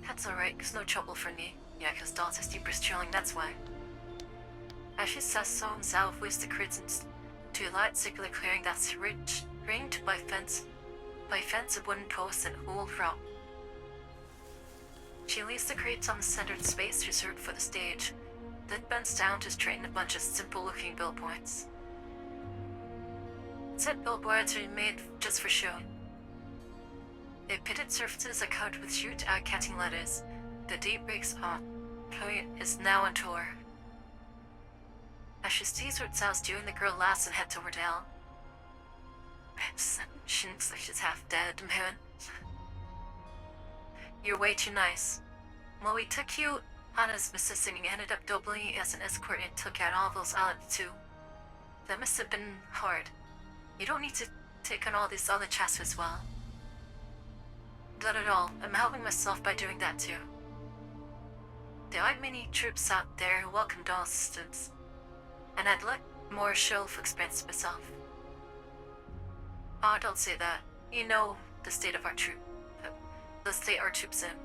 That's alright, cause no trouble for me. Yeah, cause Dolls has deeper sterling, that's why. As she says so, Zhao wheels the crates into a light circular clearing that's ringed by fence of wooden posts and whole route. She leaves the crates on the centered space reserved for the stage, then bends down to straighten a bunch of simple-looking billboards. Said billboards are made just for show. Their pitted surfaces are covered with huge eye-catching letters. The deep breaks on. Chloe is now on tour. As she sees what Zhao's doing, the girl laughs and heads over to Elle. She looks like she's half dead, man. You're way too nice. Well, we took you on as assistant and ended up doubling as an escort and took out all those outlets too. That must have been hard. You don't need to take on all these other tasks as well. Not at all. I'm helping myself by doing that too. There aren't many troops out there who welcome all assistance, and I'd like more show-off experience myself. Oh, don't say that. You know the state of our the state our troops in.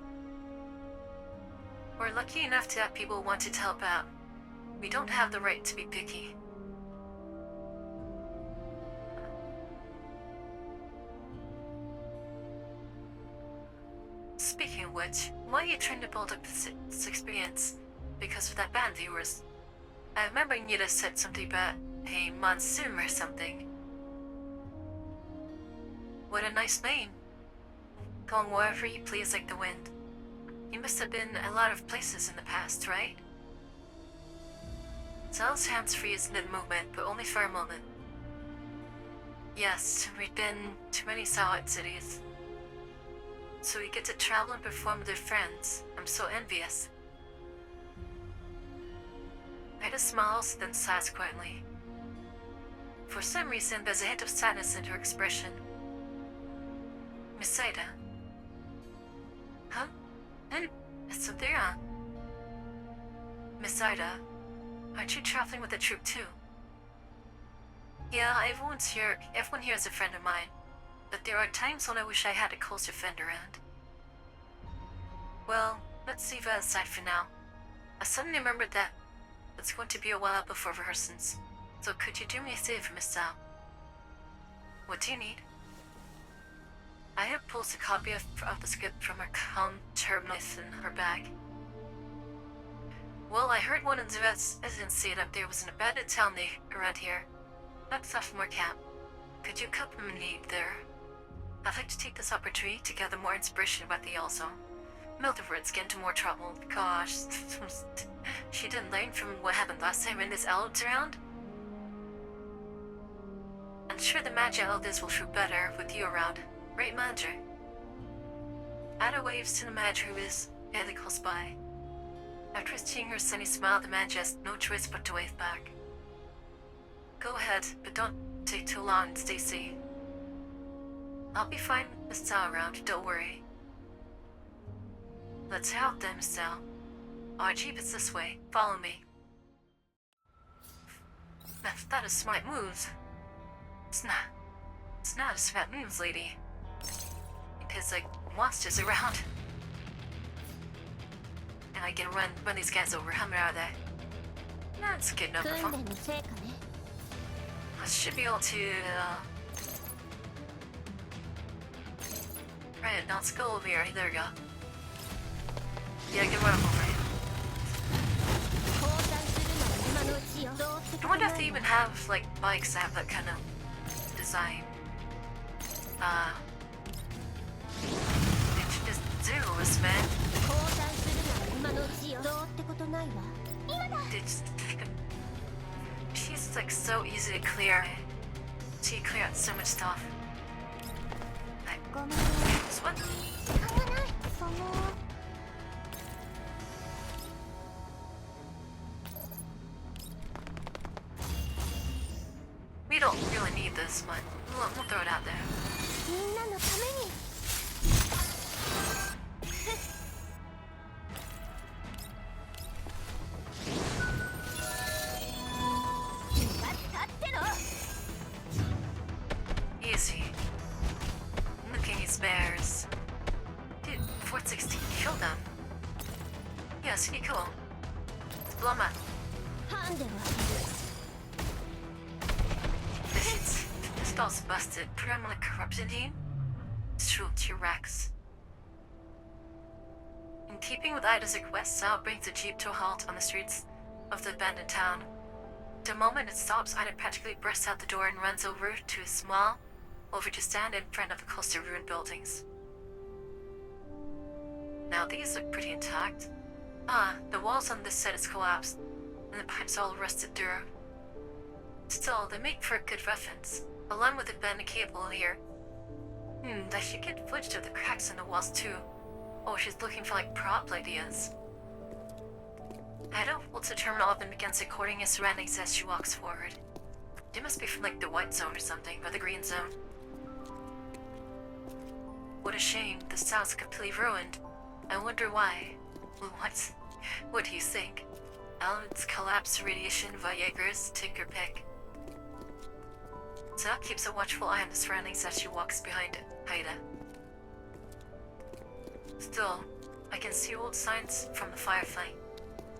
We're lucky enough to have people who wanted to help out. We don't have the right to be picky. Speaking of which, why are you trying to build up this experience? Because of that band viewers. I remember Nita said something about a monsoon or something. What a nice name. Going wherever you please like the wind. You must have been a lot of places in the past, right? Zell's hands freeze in mid-movement, but only for a moment. Yes, we've been to many solid cities. so you get to travel and perform with your friends. I'm so envious. Ida smiles, then sighs quietly. For some reason, there's a hint of sadness in her expression. Miss Ida? Huh? It's up there. Miss Ida, aren't you traveling with the troop too? Yeah, everyone here is a friend of mine, but there are times when I wish I had a closer friend around. Well, let's leave that aside for now. I suddenly remembered that it's going to be a while before rehearsals, so could you do me a favor, Miss Sal? What do you need? I had pulled a copy of the script from her terminus in her bag. Well, I heard one of the residents say that there was an abandoned town around here, not sophomore camp. Could you accompany me there? I'd like to take this opportunity to gather more inspiration about the Yellow Zone. Mildred's get into more trouble. Gosh, she didn't learn from what happened last time when this elves around. I'm sure the magic elders will feel better with you around. Right, Manager? Ada waves to the manager who is fairly close by. After seeing her sunny smile, the manager has no choice but to wave back. Go ahead, but don't take too long and stay safe. I'll be fine with Miss Sal around, don't worry. Let's head out then, Miss Sal. Our jeep is this way. Follow me. That is smart moves. It's not a smart moves, lady. Because, like, monsters around. And I can run these guys over. How many are there? That's a good number for them. I should be able to, Right, now let's go over here. There we go. Yeah, I can run over here. I wonder if they even have, like, bikes that have that kind of design. They should just do this, man. She's, like, so easy to clear. She clear out so much stuff. Like, this one? We don't really need this, but we'll throw it out there. Easy. Look at these bears. Dude, 416 killed them. Yeah, see, cool. Let's blow them up. This doll's busted. Permanently corrupted him. It's true to Rex. In keeping with Ida's request, Sal brings the jeep to a halt on the streets of the abandoned town. The moment it stops, Ida practically bursts out the door and runs over to stand in front of the cluster of ruined buildings. Now these look pretty intact. The walls on this side is collapsed, and the pipes all rusted through. Still, they make for a good reference, along with the abandoned cable here. I should get footage of the cracks in the walls too. Oh, she's looking for like prop ideas. Ida holds the terminal up and begins recording his surroundings as she walks forward. They must be from like the white zone or something, or the green zone. What a shame, this town's completely ruined. I wonder why. What do you think? Elements, collapse, radiation, Viagra's, take your pick. Sal keeps a watchful eye on the surroundings as she walks behind Ida. Still, I can see old signs from the firefly.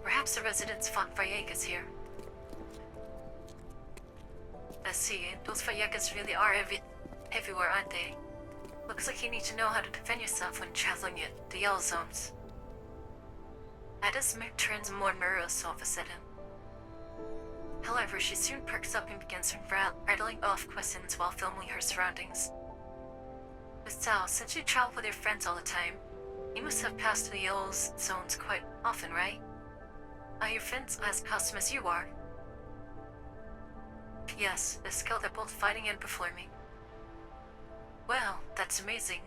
Perhaps the residents fought Viagas here. I see, those Viagas really are everywhere, aren't they? Looks like you need to know how to defend yourself when traveling the Yellow Zones. Ida's mood turns more morose all of a sudden. However, she soon perks up and begins rattling off questions while filming her surroundings. But Sal, since you travel with your friends all the time, you must have passed the Yellow Zones quite often, right? Are your friends as custom as you are? Yes, they're skilled at both fighting and performing. Well, that's amazing.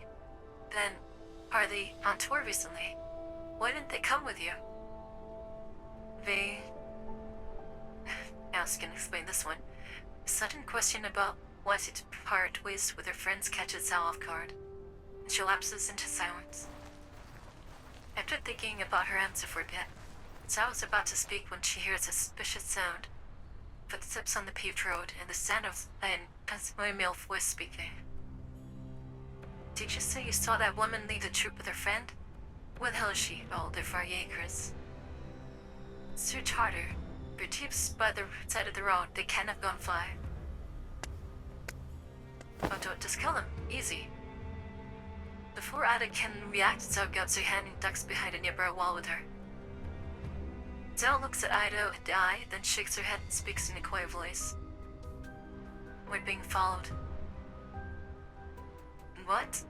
Then, Are they on tour recently? Why didn't they come with you? They... Ask and explain this one. A sudden question about why she to part ways with her friends catches Sal off guard, and she lapses into silence. After thinking about her answer for a bit, Sal was about to speak when she hears a suspicious sound. Footsteps on the paved road and the sound of a male voice speaking. Did you say you saw that woman leave the troop with her friend? Where the hell is she? Oh, they're far acres. Search harder. Your jeep's by the side of the road. They can't have gone far. Oh, don't just kill them. Easy. Before Ada can react, Zhao grabs her hand and ducks behind a nearby wall with her. Zhao looks at Ida with the eye, then shakes her head and speaks in a quiet voice. We're being followed. What?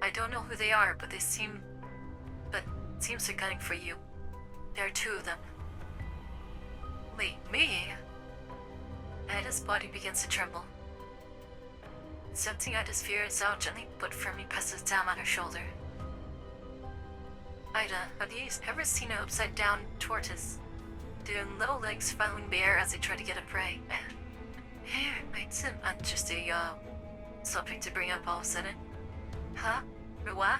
I don't know who they are, but seems they're gunning for you. There are two of them. Wait, me? Ida's body begins to tremble. Sensing Ida's fear, Zhao gently but firmly presses down on her shoulder. Ida, have you ever seen an upside-down tortoise? Their little legs following the air as they try to get a prey. It's an interesting, something to bring up all of a sudden. Huh? What?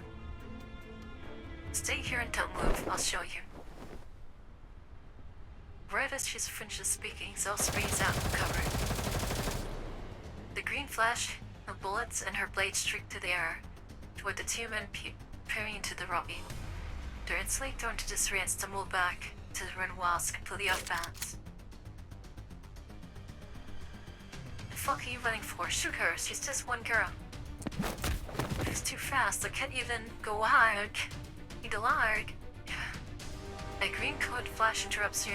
Stay here and don't move, I'll show you. Right as she finishes speaking, Zhao springs out from cover. The green flash of bullets and her blade streak through the air toward the two men peering into the robbie. They're instantly thrown to disarray and stumble back to the run walls completely off balance. The fuck are you running for? Shoot her, she's just one girl. She's too fast, I can't even go hard. Need a larg. A green code flash interrupts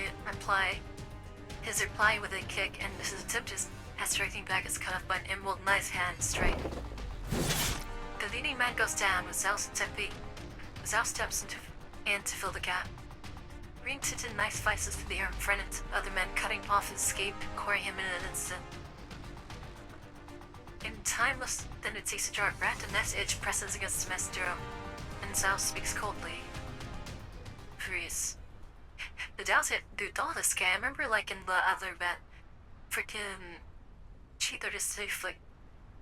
his reply with a kick, and his attempt at striking back is cut off by an emerald knight's hand straight. The leading man goes down with Zhao steps in to fill the gap. Green tinted knife slices through the air in front of other men, cutting off his escape, coring him in an instant. In time less than it takes to draw a breath, the next edge presses against the messenger, and Zhao speaks coldly. Freeze. The Dow's hit dude all this guy. I remember like in the other bet, freaking cheater to safe like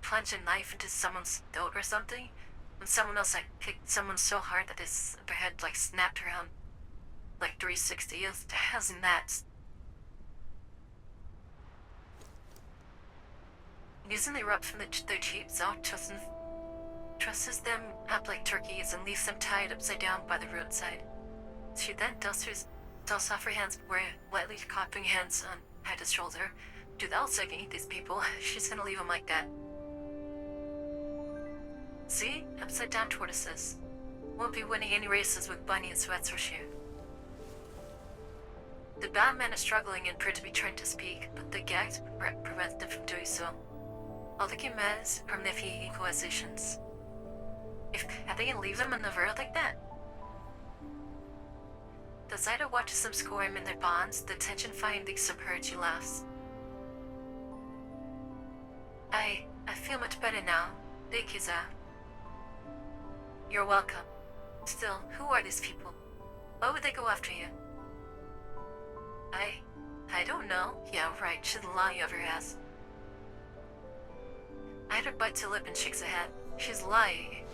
plunge a knife into someone's throat or something. When someone else like kicked someone so hard that his head like snapped around like 360. It hasn't that. Using the rope from their jeeps, Zhao trusses them up like turkeys and leaves them tied upside down by the roadside. She then dusts off her hands, lightly clapping hands on Ida's shoulder. Dude, I'll second eat these people. She's gonna leave them like that. See? Upside down tortoises. Won't be winning any races with Bunny and Sweats or Shoe. The bad man is struggling and appears to be trying to speak, but the gags prevent them from doing so. All they can manage are nifty equalizations. Are they gonna leave them in the road like that? As Ida watches them squirm in their bonds, the tension finally submerges you laughs. I feel much better now. Thank you, Zhao. You're welcome. Still, who are these people? Why would they go after you? I don't know. Yeah, right, she's lying over her ass. Ida bites her lip and shakes her head. She's lying.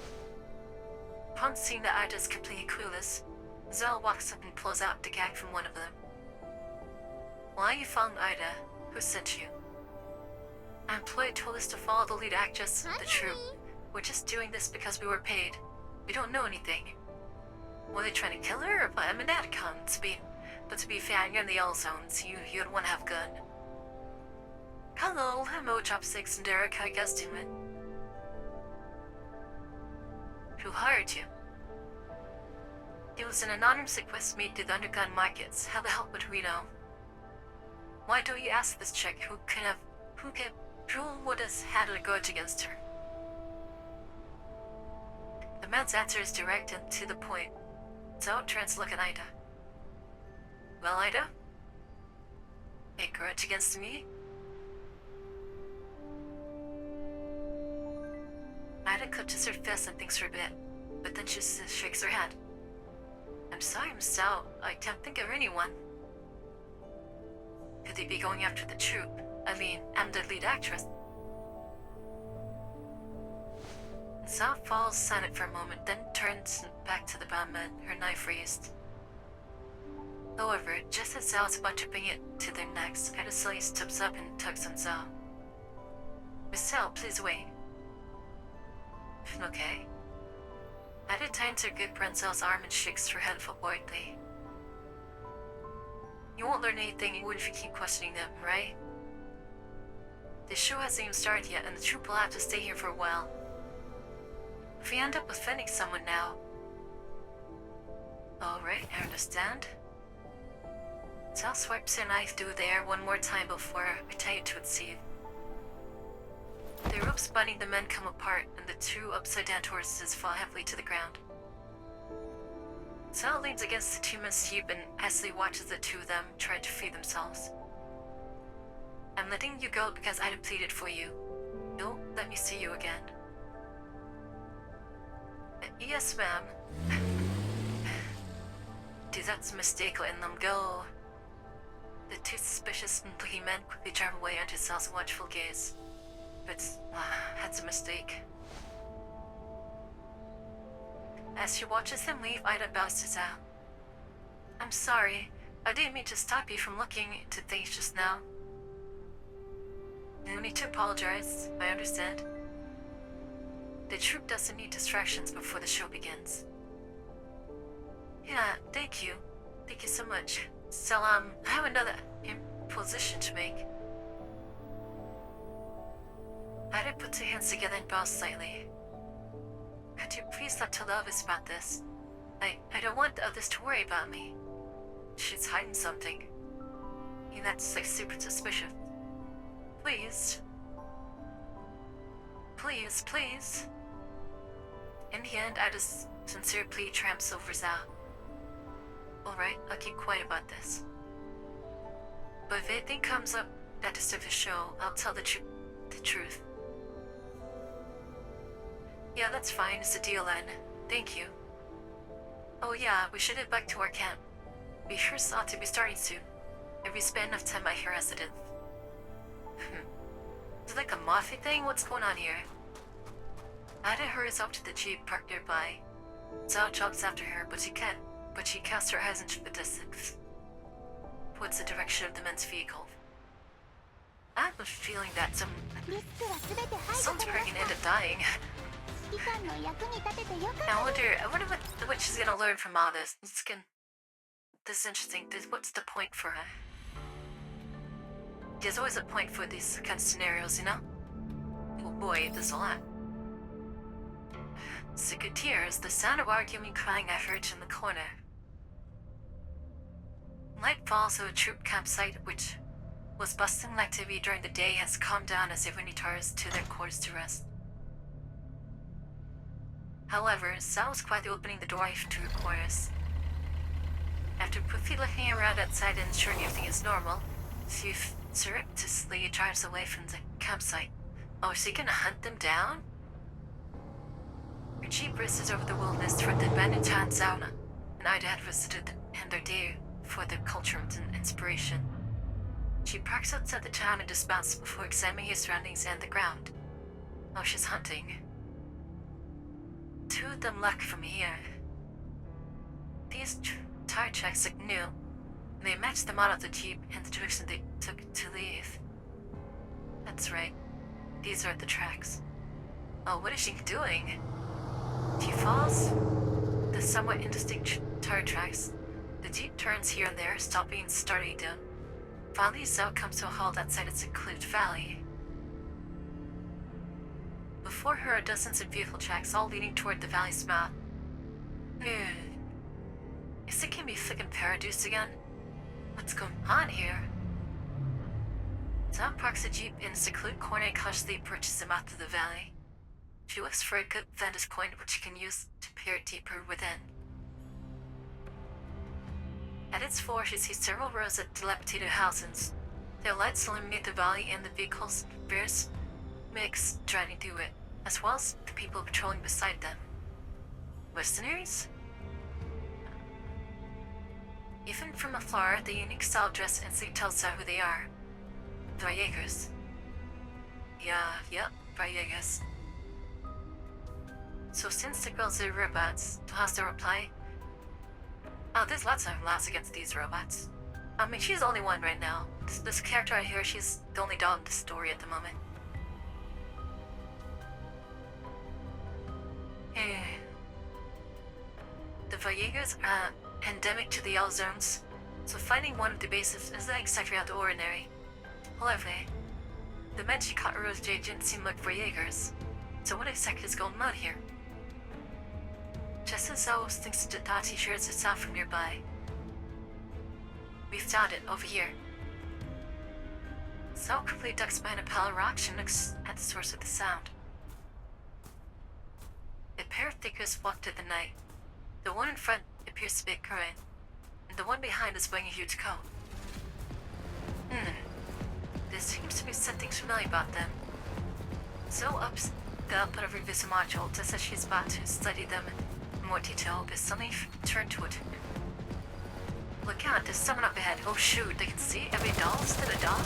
Upon seeing that Ida's completely clueless, Zhao walks up and pulls out the gag from one of them. Why are you following Ida? Who sent you? Our employee told us to follow the lead actress of the troupe. We're just doing this because we were paid. We don't know anything. Were they trying to kill her? I mean, that comes but to be fair, you're in the yellow zones. You'd want to have a gun. Hello, Chopsticks and Derek. How you guys doing? Who hired you? It was an anonymous request made to the underground markets. How the hell would we know? Why don't you ask this chick who would have had a grudge against her? The man's answer is direct and to the point. Zhao turns to look at Ida. Well, Ida? A grudge against me? Ida clutches her fist and thinks for a bit. but then she shakes her head. I'm sorry, Miss Zhao, I can't think of anyone. Could they be going after the troupe? I mean, I'm the lead actress. Zhao falls silent for a moment, then turns back to the bandman, her knife raised. However, just as Zhao is about to bring it to their necks, Adesanya steps up and tugs on Zhao. Miss Zhao, please wait. Okay. Ada tightens her grip around Zhao's arm and shakes her head forwardly. You won't learn anything even if you keep questioning them, right? The show hasn't even started yet, and the troupe will have to stay here for a while. If we end up offending someone now... Alright, I understand. Zhao swipes her knife through the air one more time before returning to its seat. The ropes binding the men come apart, and the two upside-down tortoises fall heavily to the ground. Zhao leans against the two men's jeep and hastily watches the two of them try to free themselves. I'm letting you go because I pleaded for you. Don't let me see you again. Yes, ma'am. Dude, that's a mistake, letting them go. The two suspicious and looking men quickly drive away under Zhao's watchful gaze. But, that's a mistake. As she watches him leave, Ida bows to Zhao. I'm sorry. I didn't mean to stop you from looking into things just now. No need to apologize. I understand. The troupe doesn't need distractions before the show begins. Yeah, thank you. Thank you so much. So, I have another imposition to make. Ida puts her hands together and bows slightly. Could you please not tell the others about this? I don't want the others to worry about me. She's hiding something. And that's like super suspicious. Please. Please, please. In the end, Ida's sincere plea triumphs over Zhao. Alright, I'll keep quiet about this. But if anything comes up that disturbs the show, I'll tell the truth. Yeah, that's fine. It's a deal then. Thank you. Oh yeah, we should head back to our camp. Rehearsals ought to be starting soon. If we spend enough time out here as it is. Is it like a mafia thing? What's going on here? Ada hurries up to the jeep parked nearby. Zhao jogs after her, but she casts her eyes into the distance. Towards the direction of the men's vehicle. I have a feeling that someone's pregnant ended up dying. I wonder what she's gonna learn from all this. This is interesting. What's the point for her? There's always a point for these kind of scenarios, you know? Oh boy, there's a lot. Secretaries, the sound of arguing and crying I heard in the corner. Light falls to a troop campsite which was bustling activity during the day has calmed down as everyone retires to their quarters to rest. However, Zhao was quietly opening the door to her quarters. After quickly looking around outside and ensuring everything is normal, she surreptitiously drives away from the campsite. Oh, is she gonna hunt them down? Her jeep races over the wilderness toward the abandoned town Zauna, and Ida had visited in their day for the culture and inspiration. She parks outside the town and dismounts before examining her surroundings and the ground. Oh, she's hunting. Two of them left from here. These tire tracks look new, and they match the model of the jeep and the direction they took to leave. That's right. These are the tracks. Oh, what is she doing? She follows the somewhat indistinct tire tracks. The jeep turns here and there, stopping and starting again. Finally, Zhao comes to a halt outside a secluded valley. Before her are dozens of vehicle tracks, all leading toward the valley's mouth. Is it gonna be flippin' Paradise again? What's going on here? Zhao parks the jeep in a secluded corner and cautiously approaches the mouth of the valley. She looks for a good vantage point which she can use to peer deeper within. At its floor, she sees several rows of dilapidated houses. Their lights illuminate the valley and the vehicles' various mix driving through it, as well as the people patrolling beside them. Mercenaries? Even from afar, the unique style dress instantly tells out who they are. Vallagers. Yep, Vallagers. So since the girls are robots, how's the reply? Oh, there's lots of laughs against these robots. I mean, she's the only one right now. This character right here, she's the only doll in the story at the moment. The Vallagers are endemic to the L zones, so finding one of the bases isn't exactly out of the ordinary. However, the men she caught earlier today didn't seem like Vallagers, so what exactly is going on here? Just as Zeus thinks the thought he hears a sound from nearby. We found it, over here. Zao quickly ducks behind a pile of rocks and looks at the source of the sound. A pair of figures walk through the night. The one in front appears to be a current, and the one behind is wearing a huge coat. There seems to be something familiar about them. Zao ups the output of her vision module just as she's about to study them in more detail, but suddenly turned to it. Look out, there's someone up ahead. Oh shoot, they can see every doll instead of doll?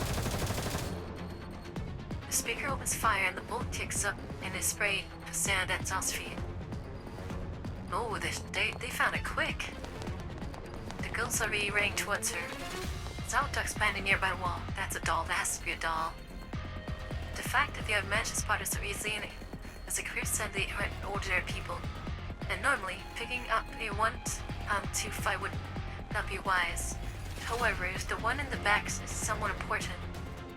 The speaker opens fire and the bolt kicks up and is sprayed with sand at Zao's feet. Oh, they found it quick. The girl's already running towards her. Zao ducks behind a nearby wall. That's a doll, that has to be a doll. The fact that they have managed to spot her so easily is a clear sign they aren't ordinary people. And normally, picking up a 1-2-5 would not be wise. However, if the one in the back is somewhat important,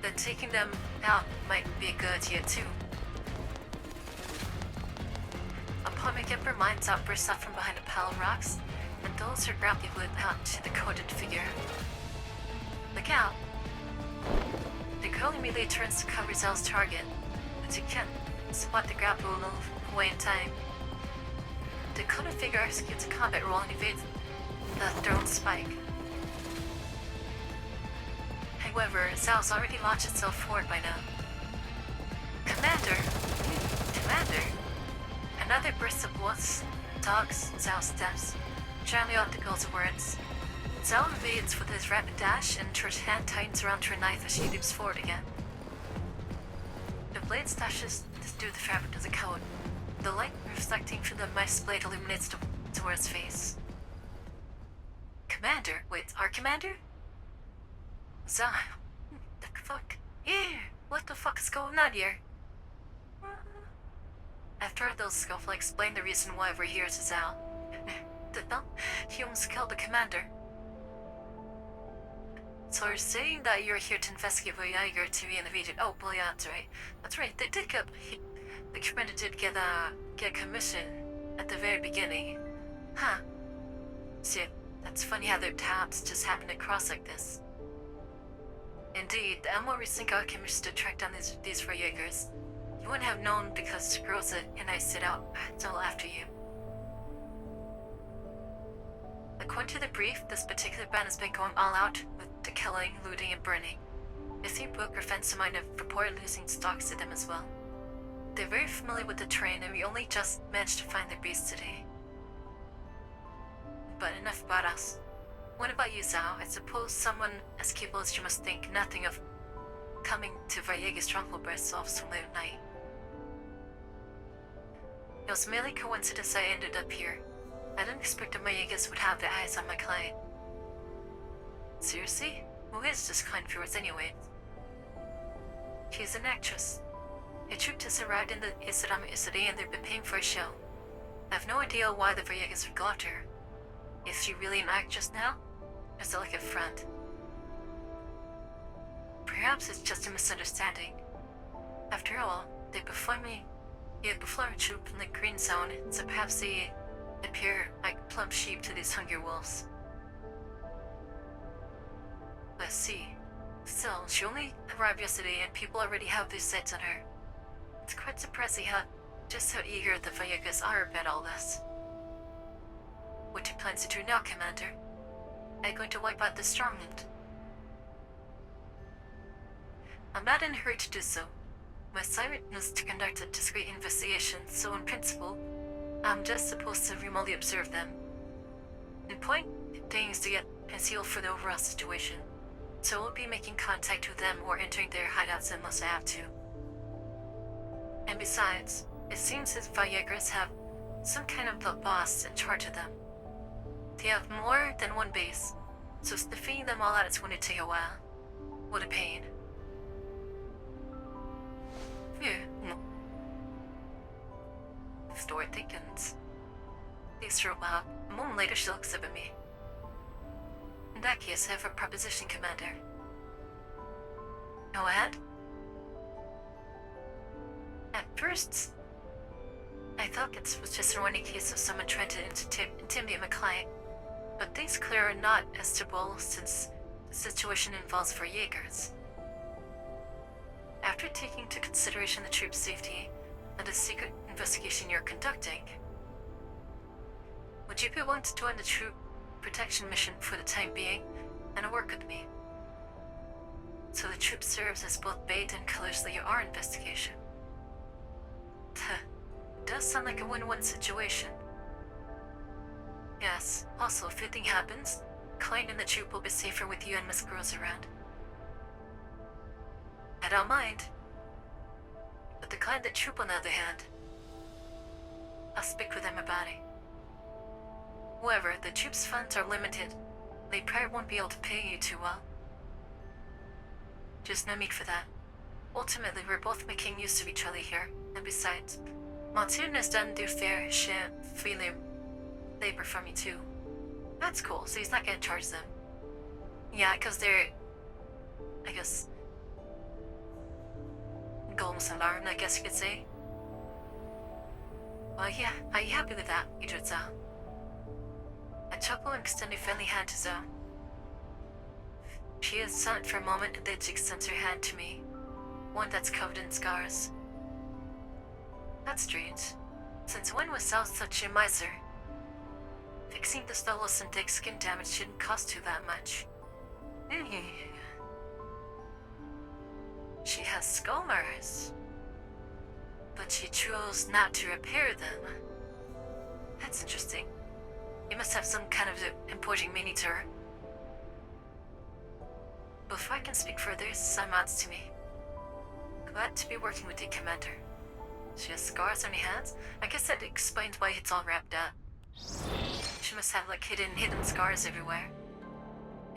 then taking them out might be a good idea too. Upon making up her mind, Zao bursts out from behind a pile of rocks and throws her grappling hook out to the coated figure. Look out! The girl immediately turns to cover Zao's target, but she can't spot the grapple move away in time. The coated figure executes a combat roll and evades the thrown spike. However, Zao's already launched itself forward by now. Commander! Commander! Another burst of bullets dogs Zao's steps, drowning out the girl's words. Zao evades with his rapid dash and her hand tightens around her knife as she leaps forward again. The blade slashes through the fabric of the coat. The light reflecting from the knife's blade illuminates towards face. Commander? Wait, our commander? Zao. The fuck? Yeah, what the fuck is going on here? After those scuffle, I explained the reason why we're here to Zao. He almost killed the commander. So you're saying that you're here to investigate Voyager to be in the region? Oh, well, yeah, that's right. That's right, they did get... The commander did get a commission at the very beginning. Huh. See, that's funny how their paths just happen to cross like this. Indeed, the more recent got commissioned to track down these Voyagers. You wouldn't have known because Groza and I set out until after you. According to the brief, this particular band has been going all out with the killing, looting, and burning. The same book prevents might have reported losing stocks to them as well. They're very familiar with the terrain and we only just managed to find their base today. But enough about us. What about you, Zao? I suppose someone as capable as you must think nothing of coming to Vallega's stronghold by yourself so late at night. It was merely coincidence I ended up here. I didn't expect the Vallegas would have their eyes on my client. Seriously? Who is this kind of yours anyway? She's an actress. A troupe just arrived in the Islamic city and they've been paying for a show. I have no idea why the Vallegas forgot her. Is she really an actress now? Or is it like a front? Perhaps it's just a misunderstanding. After all, they perform a troupe in the green zone, so perhaps they appear like plump sheep to these hungry wolves. Let's see. Still, she only arrived yesterday and people already have their sights on her. It's quite surprising just how eager the Vallegas are about all this. What do you plan to do now, Commander? Are you going to wipe out the stronghold? I'm not in a hurry to do so. My assignment was to conduct a discreet investigation, so in principle, I'm just supposed to remotely observe them. The point thing is to get a feel for the overall situation. So I won't be making contact with them or entering their hideouts unless I have to. And besides, it seems as Viagras have some kind of a boss in charge of them. They have more than one base, so defeating them all out is going to take a while. What a pain. Phew. The story thickens. Thanks for a while. A moment later, she'll exhibit me. In that case, I have a proposition, Commander. Go ahead. At first, I thought it was just an ordinary case of someone trying to intimidate my client, but things clear are not as terrible since the situation involves four Jaegers. After taking into consideration the troops' safety and the secret investigation you're conducting, would you be willing to join the troop protection mission for the time being and work with me? So the troop serves as both bait and colors to our investigation. It does sound like a win-win situation. Yes, also if anything happens, client and the troop will be safer with you and Miss Girls around. I don't mind. But the client and the troop on the other hand, I'll speak with them about it. However, the troops' funds are limited. They probably won't be able to pay you too well. Just no need for that. Ultimately, we're both making use of each other here, and besides, Monsoon has done their fair share of labor for me too. That's cool, so he's not gonna charge them. Yeah, because they're, I guess, Golden's alarmed, I guess you could say. Well, yeah, are you happy with that, Idritza? I chuckle and extend a friendly hand to Zoe. She is silent for a moment, and then she extends her hand to me, one that's covered in scars. That's strange. Since when was Zoe such a miser? Fixing the stubbles and take skin damage shouldn't cost you that much. She has scars, but she chose not to repair them. That's interesting. You must have some kind of important meaning to her. Before I can speak further, Sam adds to me. Glad to be working with you, Commander. She has scars on her hands? I guess that explains why it's all wrapped up. She must have like hidden scars everywhere.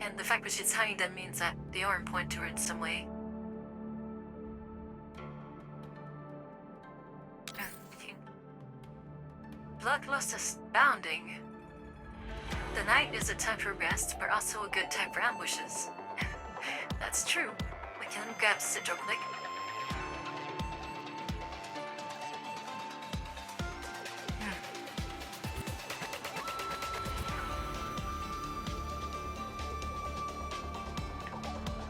And the fact that she's hiding them means that they are important to her in some way. Bloodlust is bounding. The night is a time for rest, but also a good time for ambushes. That's true. We can grab Sigil quick.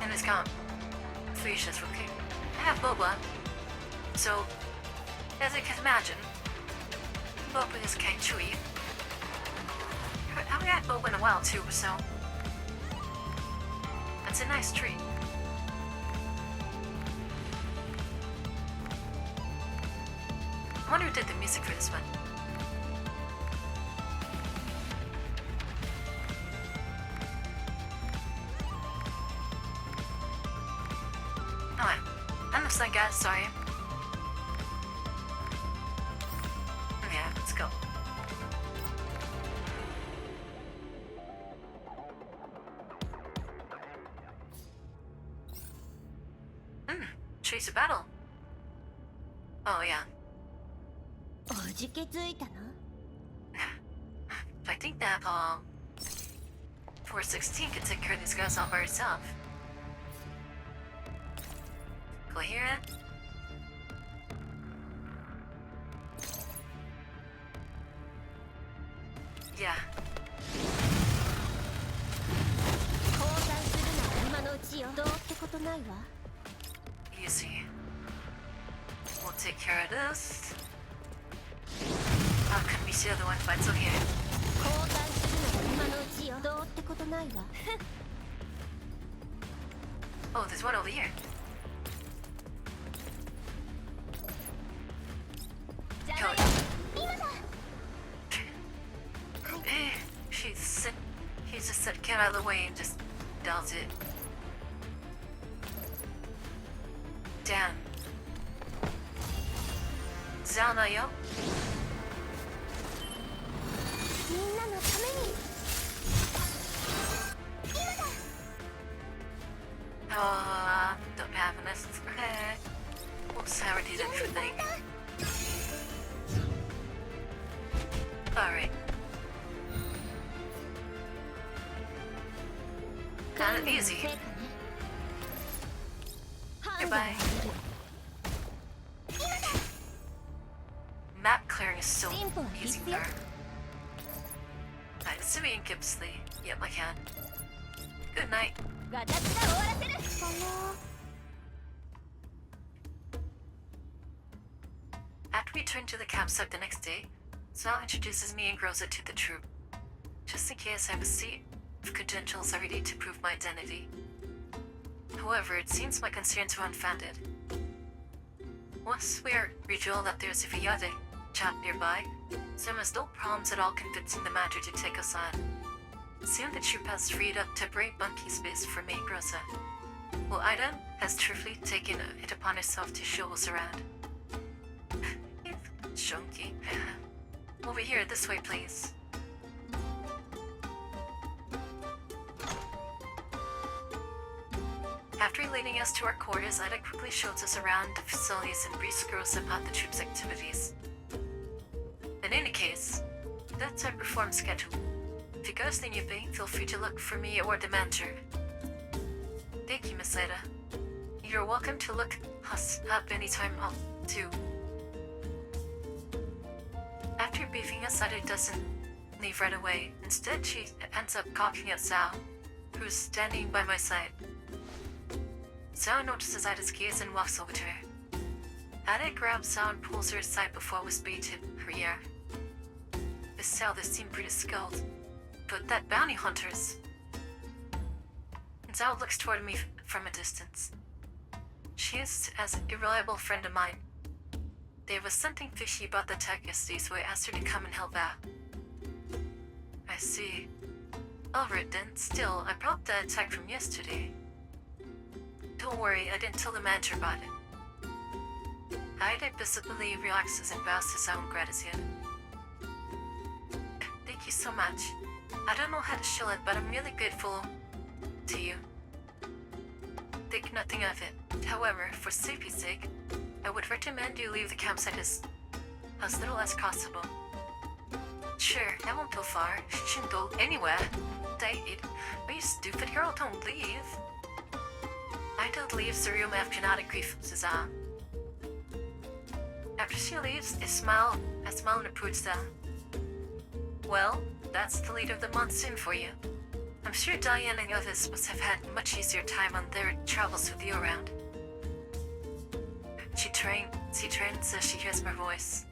And it's gone. Felicia's looking. I have Boba. So, as you can imagine, Boba is kind of chewy. I haven't had Boba in a while too, so that's a nice treat. I wonder who did the music for this one. Oh, I'm upset, guys. Sorry. Yeah, let's go. Chase a battle. Oh, yeah. I think that, 416 can take care of these guys all by herself. Go hear it? Yeah. Easy. We'll take care of this. How can we see the other one fights over here? Oh, there's one over here. Kill it. He just said get out of the way and just does it. Dan. じゃあないよ。みんなのために。今だ。Don't have this. What's already done for thing? Alright. Kind of easy. Goodbye. Map clearing is so easy there. Alright, Simeon Gibbsley. Yep, I can. Good night. 私が終わらせる。After we return to the campsite the next day, Sal introduces me and Groza to the troop. Just in case I have a seat of credentials I ready to prove my identity. However, it seems my concerns were unfounded. Once we are revealed that there's a Viade chap nearby, so there's no problems at all convincing the matter to take us on. Soon the troop has freed up temporary bunking space for me and Groza, while Ida has cheerfully taken it upon herself to show us around. Chunky. Over here, this way, please. After leading us to our quarters, Ida quickly shows us around the facilities and briefs Groza about the troop's activities. In any case, that's our perform schedule. If you guys need anything, feel free to look for me or the manager. Thank you, Miss Ida. You're welcome to look us up anytime, too. After briefing us, Ida doesn't leave right away. Instead, she ends up cocking at Sal, who's standing by my side. Sal notices Ida's gaze and walks over to her. Ida grabs Sal and pulls her aside before whispering to her ear. Miss Sal, they seem pretty skilled, but that bounty hunter's... Sal looks toward me from a distance. She is as a reliable friend of mine. There was something fishy about the attack yesterday, so I asked her to come and help out. I see. Alright then, still, I brought the attack from yesterday. Don't worry, I didn't tell the manager about it. Ida visibly relaxes and bows to sound gratitude. Thank you so much. I don't know how to show it, but I'm really grateful to you. Think nothing of it. However, for safety's sake, I would recommend you leave the campsite as little as possible. Sure, I won't go far. Shouldn't go anywhere. Dated. Are you stupid, girl? Don't leave. Ida leaves the room after not a grief, Suzanne. After she leaves, I smile and approach them. Well, that's the leader of the monsoon for you. I'm sure Diane and others must have had much easier time on their travels with you around. She turns as she hears my voice.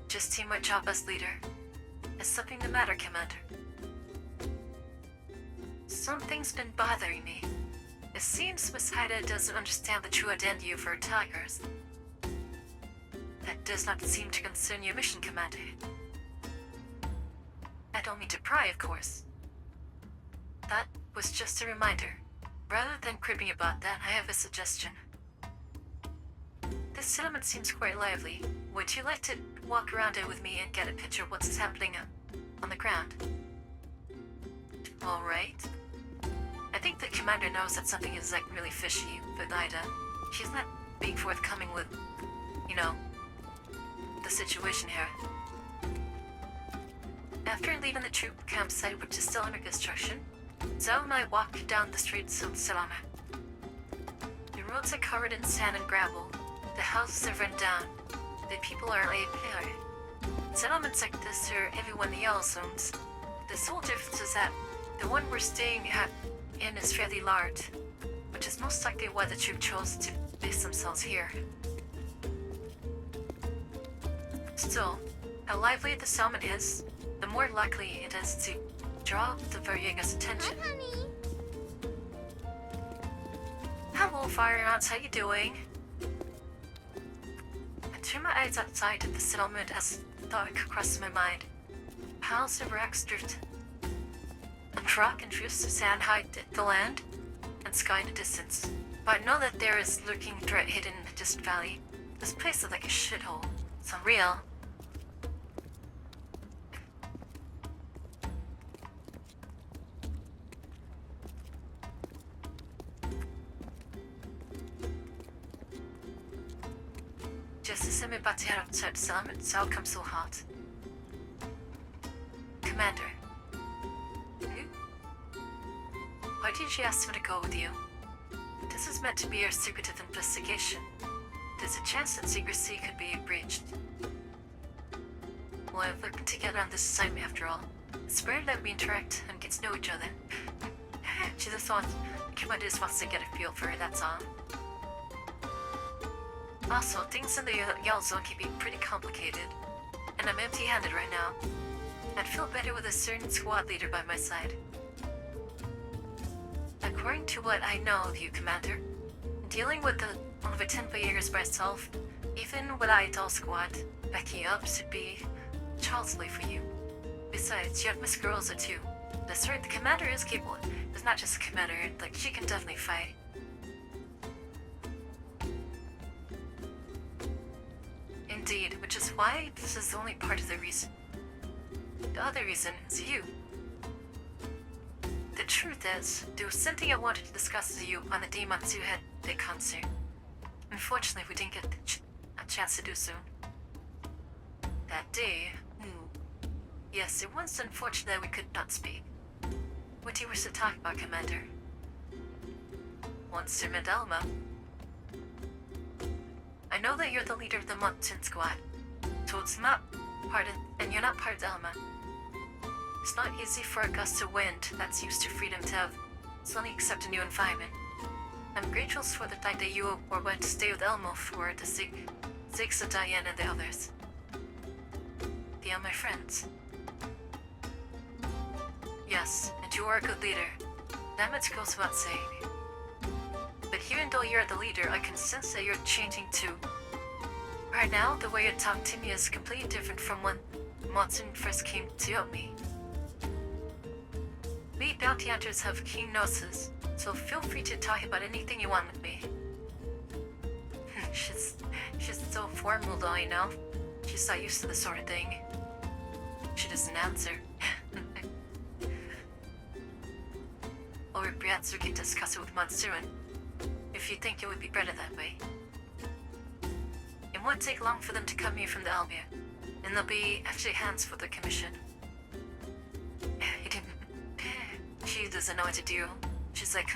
Just doing my job as leader. Is something the matter, Commander? Something's been bothering me. It seems Miss Haida doesn't understand the true identity of her tigers. That does not seem to concern your mission, Commander. I don't mean to pry, of course. That was just a reminder. Rather than cribbing about that, I have a suggestion. This settlement seems quite lively. Would you like to walk around it with me and get a picture of what's happening on the ground? Alright. I think the commander knows that something is really fishy with Ida. She's not being forthcoming with, the situation here. After leaving the troop campsite, which is still under construction, Zhao and I walk down the streets of Salama. The roads are covered in sand and gravel. The houses are run down. The people are poor. Settlements like this are everyone else owns. The sole difference is that the one we're staying in is fairly large, which is most likely why the troop chose to base themselves here. Still, how lively the settlement is, the more likely it is to draw the Variega's attention. Hi, honey. Hello, Fire Ants, how you doing? I turn my eyes outside at the settlement as thought crosses my mind. piles of rocks drift. And rock and drifts of sand hide the land and sky in the distance. But I know that there is lurking threat hidden in the distant valley. This place is like a shithole. It's unreal. Just as I'm about to head outside the settlement, it's how come so hot. Commander. Why did you ask me to go with you? This is meant to be a secretive investigation. There's a chance that secrecy could be breached. Well, I've worked together on this assignment after all. It's better that we interact and get to know each other. Commander just wants to get a feel for it, that's all. Also, things in the Yellow Zone can be pretty complicated, and I'm empty-handed right now. I'd feel better with a certain squad leader by my side. According to what I know of you, Commander, dealing with one of the 10 players by myself, even with a Idol squad backing you up, should be child's-play for you. Besides, you have Miss Girlza too. That's right, the Commander is capable. It's not just a Commander, like, she can definitely fight. Indeed, which is why this is only part of the reason. The other reason is you. The truth is, there was something I wanted to discuss with you on the day Matsu had the concert. Unfortunately, we didn't get a chance to do so. That day, yes, it was unfortunate that we could not speak. What do you wish to talk about, Commander? Monster Medelma. I know that you're the leader of the Mountain Squad, so it's not part of, and you're not part of Elma. It's not easy for a gust of wind that's used to freedom to have suddenly accept a new environment. I'm grateful for the fact that you were willing to stay with Elmo for the sakes of Diane and the others. They are my friends. Yes, and you are a good leader. That much goes without saying. But even though you're the leader, I can sense that you're changing too. Right now, the way you talk to me is completely different from when Monson first came to help me. We bounty hunters have keen noses, so feel free to talk about anything you want with me. She's so formal though, you know? She's not used to this sort of thing. She doesn't answer. Or perhaps we can discuss it with Monsoon, if you think it would be better that way. It won't take long for them to come here from the Almir, and they'll be actually hands for the commission. She doesn't know what to do. She's like,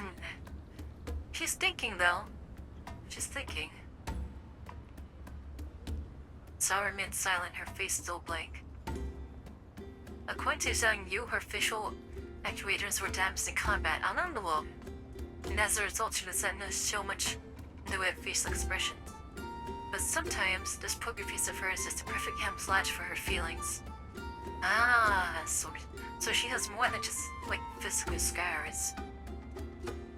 She's thinking though. She's thinking. Sawa remained silent, her face still blank. According to Zhang Yu, her facial actuators were damaged in combat on the wall, and as a result, she doesn't show much in the way of facial expression. But sometimes, this poker face of hers is the perfect camouflage for her feelings. Ah, so she has more than just, like, physical scars.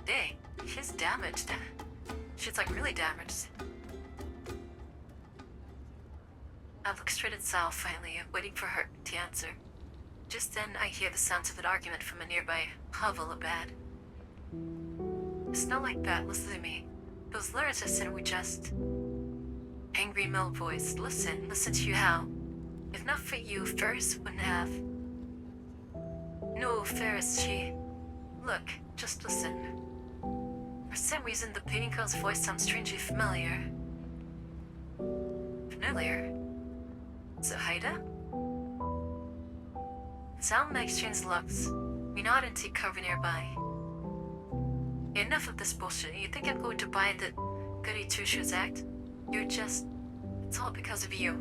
Dang, she's damaged. She's, like, really damaged. I look straight at Sal, finally, waiting for her to answer. Just then, I hear the sounds of an argument from a nearby hovel abad. It's not like that, listen to me. Those lyrics I said were just... Angry male voice, listen to you how. If not for you, Ferris wouldn't have. No, Ferris, she... Look, just listen. For some reason, the painting girl's voice sounds strangely familiar. Familiar? Is it Haida? Sound exchange looks. We nod and take cover nearby. Enough of this bullshit. You think I'm going to buy the goody two-shoes act? You're just... It's all because of you.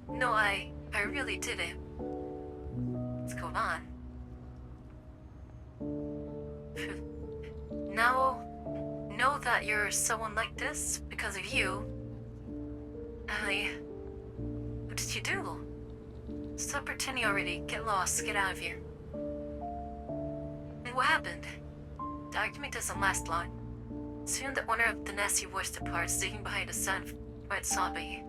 No, I really didn't. What's going on? Now, know that you're someone like this because of you. What did you do? Stop pretending already. Get lost. Get out of here. And what happened? The argument doesn't last long. Soon the owner of the nasty voice departs, digging behind a sound quite sobbing.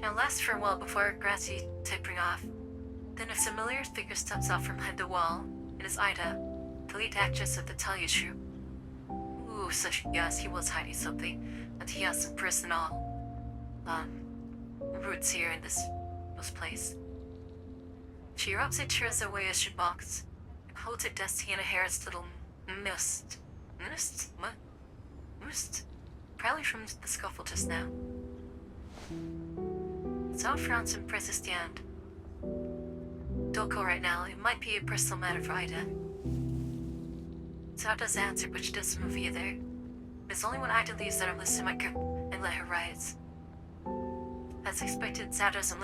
It lasts for a while before grassy tapering off. Then a familiar figure steps out from behind the wall. It is Ida, the lead actress of the Talia troupe. Ooh, such yes, he was hiding something, and he has some personal, roots here in this place. She rubs her tears away as she walks, and holds her dusty and her hair as little mist. Mist? What? Mist? Probably from the scuffle just now. Zhao frowns and presses stand. Don't go right now, it might be a personal matter for Ida. Zhao does answer, but she doesn't move either. It's only when Ida leaves that I listen to my grip and let her rise. As expected, Zhao doesn't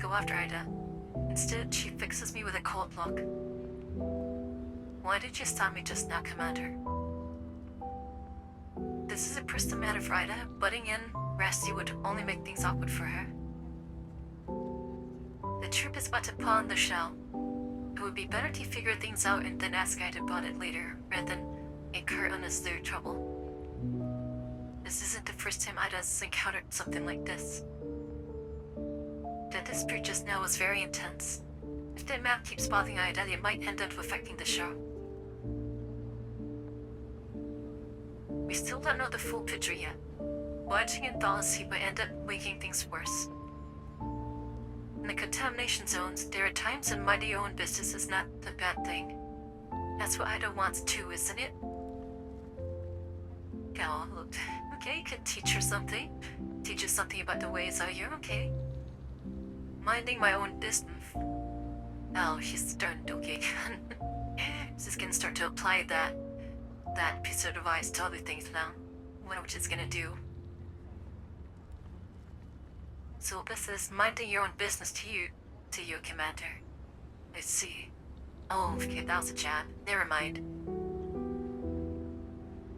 go after Ida. Instead, she fixes me with a cold look. Why did you stop me just now, Commander? This is a personal matter for Ida. Butting in Rusty would only make things awkward for her. The troop is about to pawn the shell. It would be better to figure things out and then ask Ida about it later, rather than incur unnecessary trouble. This isn't the first time Ida's encountered something like this. The dispute just now was very intense. If the map keeps bothering Ida, it might end up affecting the show. We still don't know the full picture yet. Watching in fallacy might end up making things worse. In the contamination zones, there are times when minding your own business is not a bad thing. That's what Ida wants too, isn't it? Oh, okay, you could teach her something. Teach her something about the ways out here, okay? Minding my own business. Oh, she's turned okay. She's gonna start to apply that piece of advice to other things now. What she's gonna do. So this is minding your own business to you, Commander. I see. Oh, okay, that was a jab. Never mind.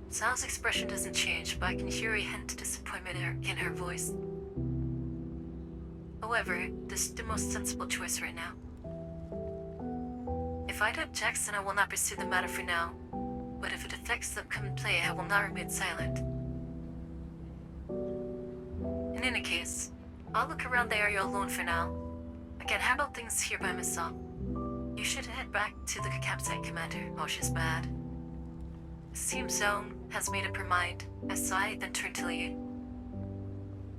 Sal's expression doesn't change, but I can hear a hint of disappointment in her voice. However, this is the most sensible choice right now. If Ida objects, then I will not pursue the matter for now. But if it affects the upcoming play, I will not remain silent. In any case, I'll look around the area alone for now. I can handle things here by myself. You should head back to the campsite, Commander. Oh, she's bad. It seems Zone has made up her mind. I sigh, then turn to Lee.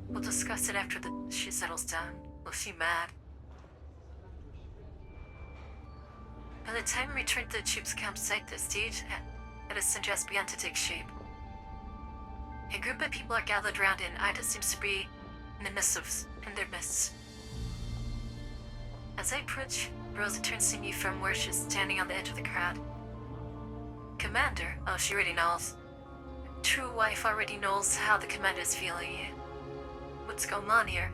We'll discuss it after she settles down. Will she mad? By the time we return to the troop's campsite, the stage at a center has begun to take shape. A group of people are gathered around and Ida seems to be in their midst. As I approach, Rosa turns to me from where she's standing on the edge of the crowd. Commander? Oh, she already knows. True wife already knows how the commander is feeling. What's going on here?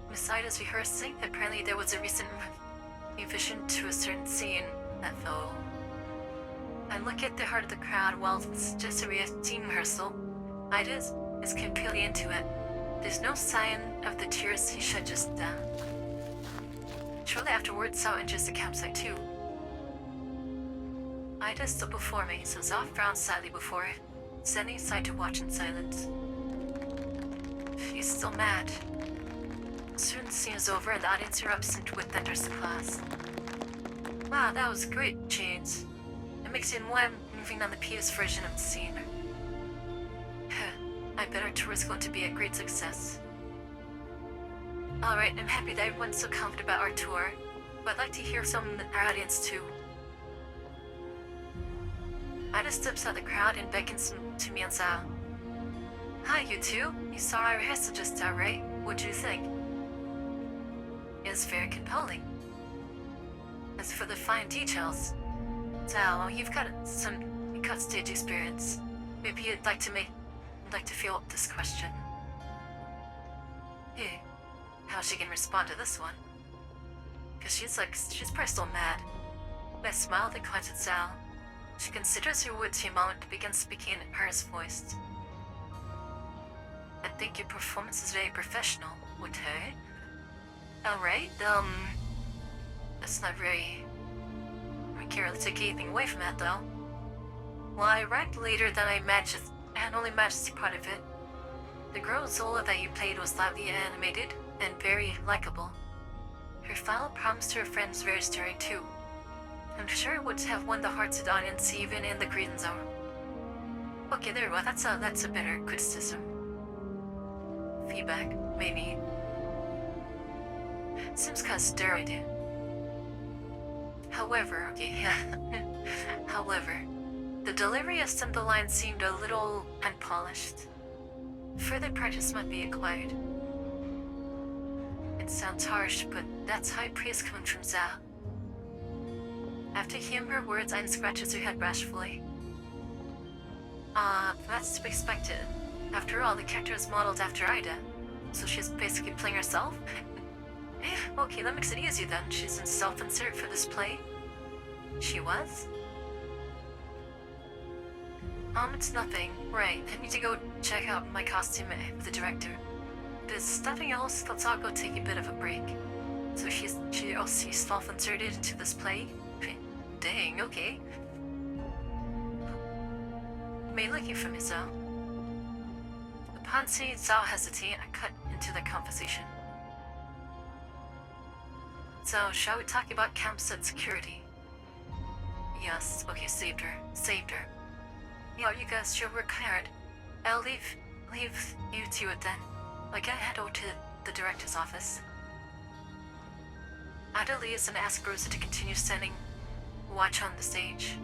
Miss Ida's rehearsing. Apparently there was a recent revision to a certain scene. I look at the heart of the crowd. While it's just a routine rehearsal, Ida is completely into it. There's no sign of the tears he shed just then. Shortly afterwards, Zhao enters the campsite too. Ida is still performing, so Zhao frowns sadly before her, standing aside to watch in silence. She's still mad. Soon the scene is over and the audience erupts with enters the class. Wow, that was great, James. It makes it why I'm moving on the PS version of the scene. I bet our tour is going to be a great success. Alright, I'm happy that everyone's so confident about our tour, but I'd like to hear some from our audience too. Ida steps out of the crowd and beckons to me and Zhao. Hi, you two. You saw our rehearsal just now, right? What do you think? It's very compelling. As for the fine details, Zhao, you've got some stage experience. Maybe you'd like to field this question. Hey, how's she gonna respond to this one? Cause she's probably still mad. I smile and glance at Zhao. She considers her words for a moment and begins speaking in hers voice. I think your performance is very professional, would her? Alright, that's not very... I can't really take anything away from that, though. Well, I arrived later than I imagined, and only managed to see part of it. The girl Zola that you played was lively animated and very likable. Her final promise to her friends very stirring too. I'm sure it would have won the hearts of the audience even in the green zone. Okay, there we go. That's a better criticism. Feedback, maybe. Seems kinda steroid. However, okay, yeah. However, the delivery of some of the lines seemed a little unpolished. Further practice might be acquired. It sounds harsh, but that's high praise coming from Zhao. After hearing her words, Anne scratches her head bashfully. That's to be expected. After all, the character is modeled after Ida, so she's basically playing herself. Okay, that makes it easy then. She's in self-insert for this play. She was? It's nothing. Right, I need to go check out my costume with the director. There's nothing else, let's all go take a bit of a break. So she's self-inserted into this play? Dang, okay. May looking for me, Zhao. Upon seeing Zhao hesitate, I cut into the conversation. So, shall we talk about campsite security? Yes, okay, saved her. Yeah, you guys should work hard. I'll leave you to it then. I gotta head over to the director's office. Ada leaves and asks Rosa to continue standing watch on the stage.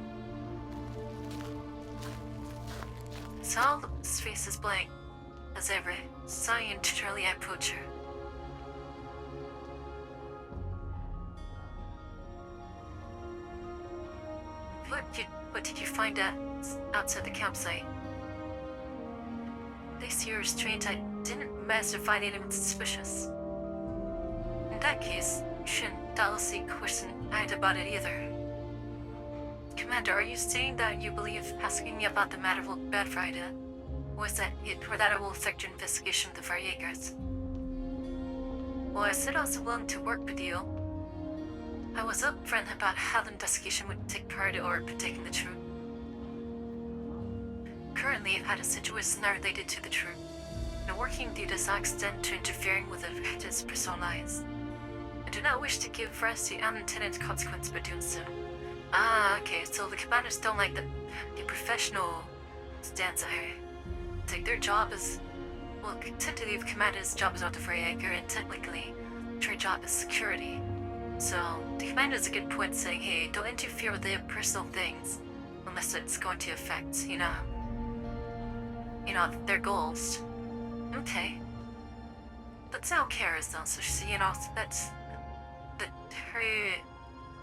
Sal's face is blank, as ever, sighing to Charlie I approach her. What did you find outside the campsite? They see you restrained. I didn't manage to find anyone suspicious. In that case, you shouldn't doubtlessly question Ida about it either. Commander, are you saying that you believe asking me about the matter will be bad for Ida? Or that it will affect your investigation of the Verjägers? Well, I said I was willing to work with you. I was upfront about how the investigation would take priority over protecting the truth. Currently, I've had a situation not related to the truth, and working due does not extend to interfering with the victim's personal lives. I do not wish to give rise to unintended consequence by doing so. Okay, so the commanders don't like the professional stance I take their job is, well, technically the commander's job is not the Verjäger, and technically their job is security. So, the commander's a good point saying, hey, don't interfere with their personal things, unless it's going to affect, their goals. Okay. But Zhao cares though, so she, that her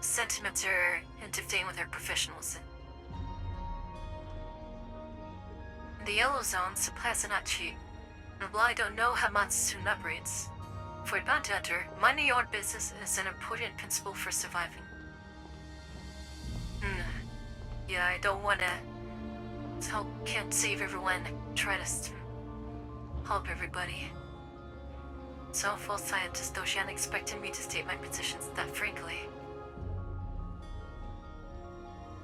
sentiments are interfering with her professionalism. In the yellow zone, supplies are not cheap, and while I don't know how Monsoon operates, for a bounty hunter, minding your own business is an important principle for surviving. Yeah, I don't can't save everyone, try to help everybody. So, full scientist, though she hadn't expected me to state my positions that frankly.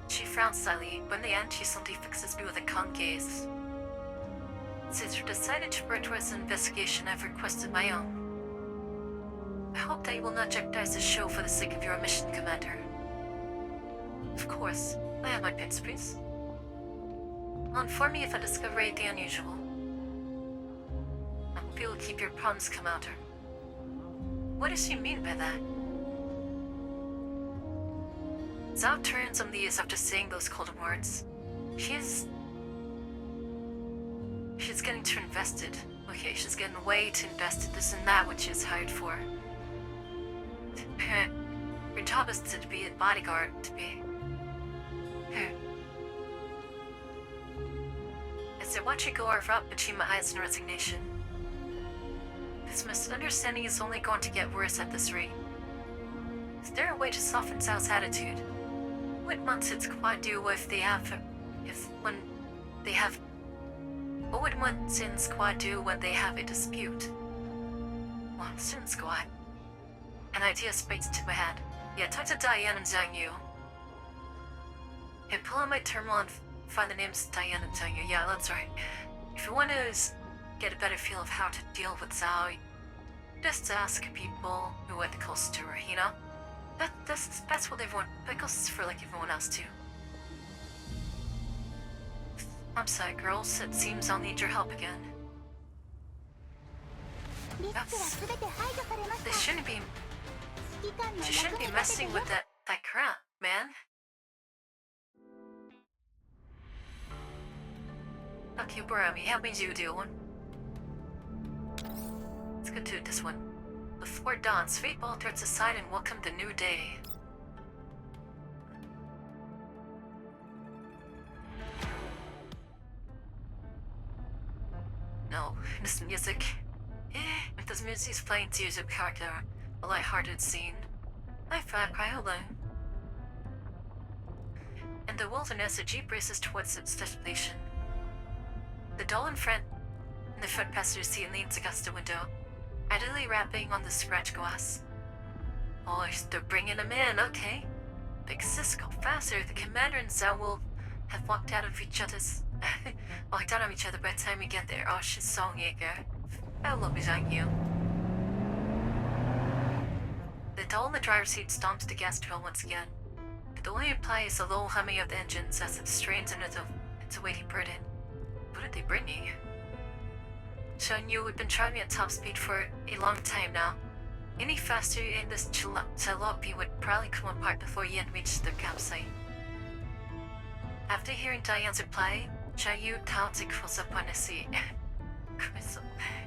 She frowns slightly, but in the end, she suddenly fixes me with a calm gaze. Since you decided to work towards an investigation, I've requested my own. I hope that you will not jeopardize the show for the sake of your mission, Commander. Of course, I have my principles. Inform me if I discover anything unusual. I hope you will keep your promise, Commander. What does she mean by that? Zhao turns on these after saying those cold words. She's getting too invested. Okay, she's getting way too invested. This and that which she's hired for. Her job is to be a bodyguard, to be... As I watch her go up between my eyes in resignation. This misunderstanding is only going to get worse at this rate. Is there a way to soften Zhao's attitude? What Monsoon's squad do what would Monsoon's squad do when they have a dispute? Monsoon squad? An idea springs into my head. Yeah, talk to Diane and Zhang Yu. Hey, pull out my terminal and find the names Diane and Zhang Yu. Yeah, that's right. If you want to get a better feel of how to deal with Zhao, just ask people who went close to her, you know? That's what everyone, that goes for like everyone else too. I'm sorry, girls, it seems I'll need your help again. リスクは全て排除されまし They た shouldn't be, 指揮官の you shouldn't be 役に立てて messing よ with that crap, man. Okay, Burami, how many do you do one? Let's go to this one. Before dawn, fate ball turns aside and welcome the new day. No, this music. If this music is playing to use a character, a light-hearted scene. I find cry alone. In the wilderness, a jeep races towards its destination. The doll in front passenger seat leans against the window, idly rapping on the scratch glass. Oh, they're bringing him in, okay. Big sis, go faster. The commander and Zhao will have walked out of each other's... walked out of each other by the time we get there. Oh, she's Songjäger. I love you. The doll in the driver's seat stomps the gas pedal once again. The only reply is the low humming of the engines as it strains into its weighty burden. What are they bringing? Showing you we've been driving at top speed for a long time now. Any faster in this jalopy would probably come apart before Yin reached their campsite. After hearing Diane's reply, Chayu Taozi curls up on his seat.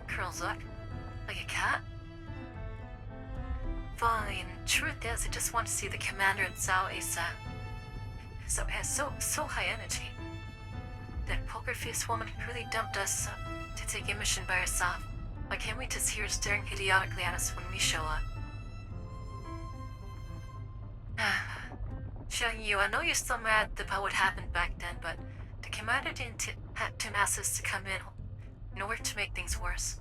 Curls up? Like a cat? Fine. Truth is, I just want to see the commander and Zhao ASAP. So has so high energy. That poker-faced woman really dumped us to take a mission by herself. Why can't we just hear her staring idiotically at us when we show up? Showing you, I know you're still mad about what happened back then, but the commander didn't have to ask us to come in order to make things worse.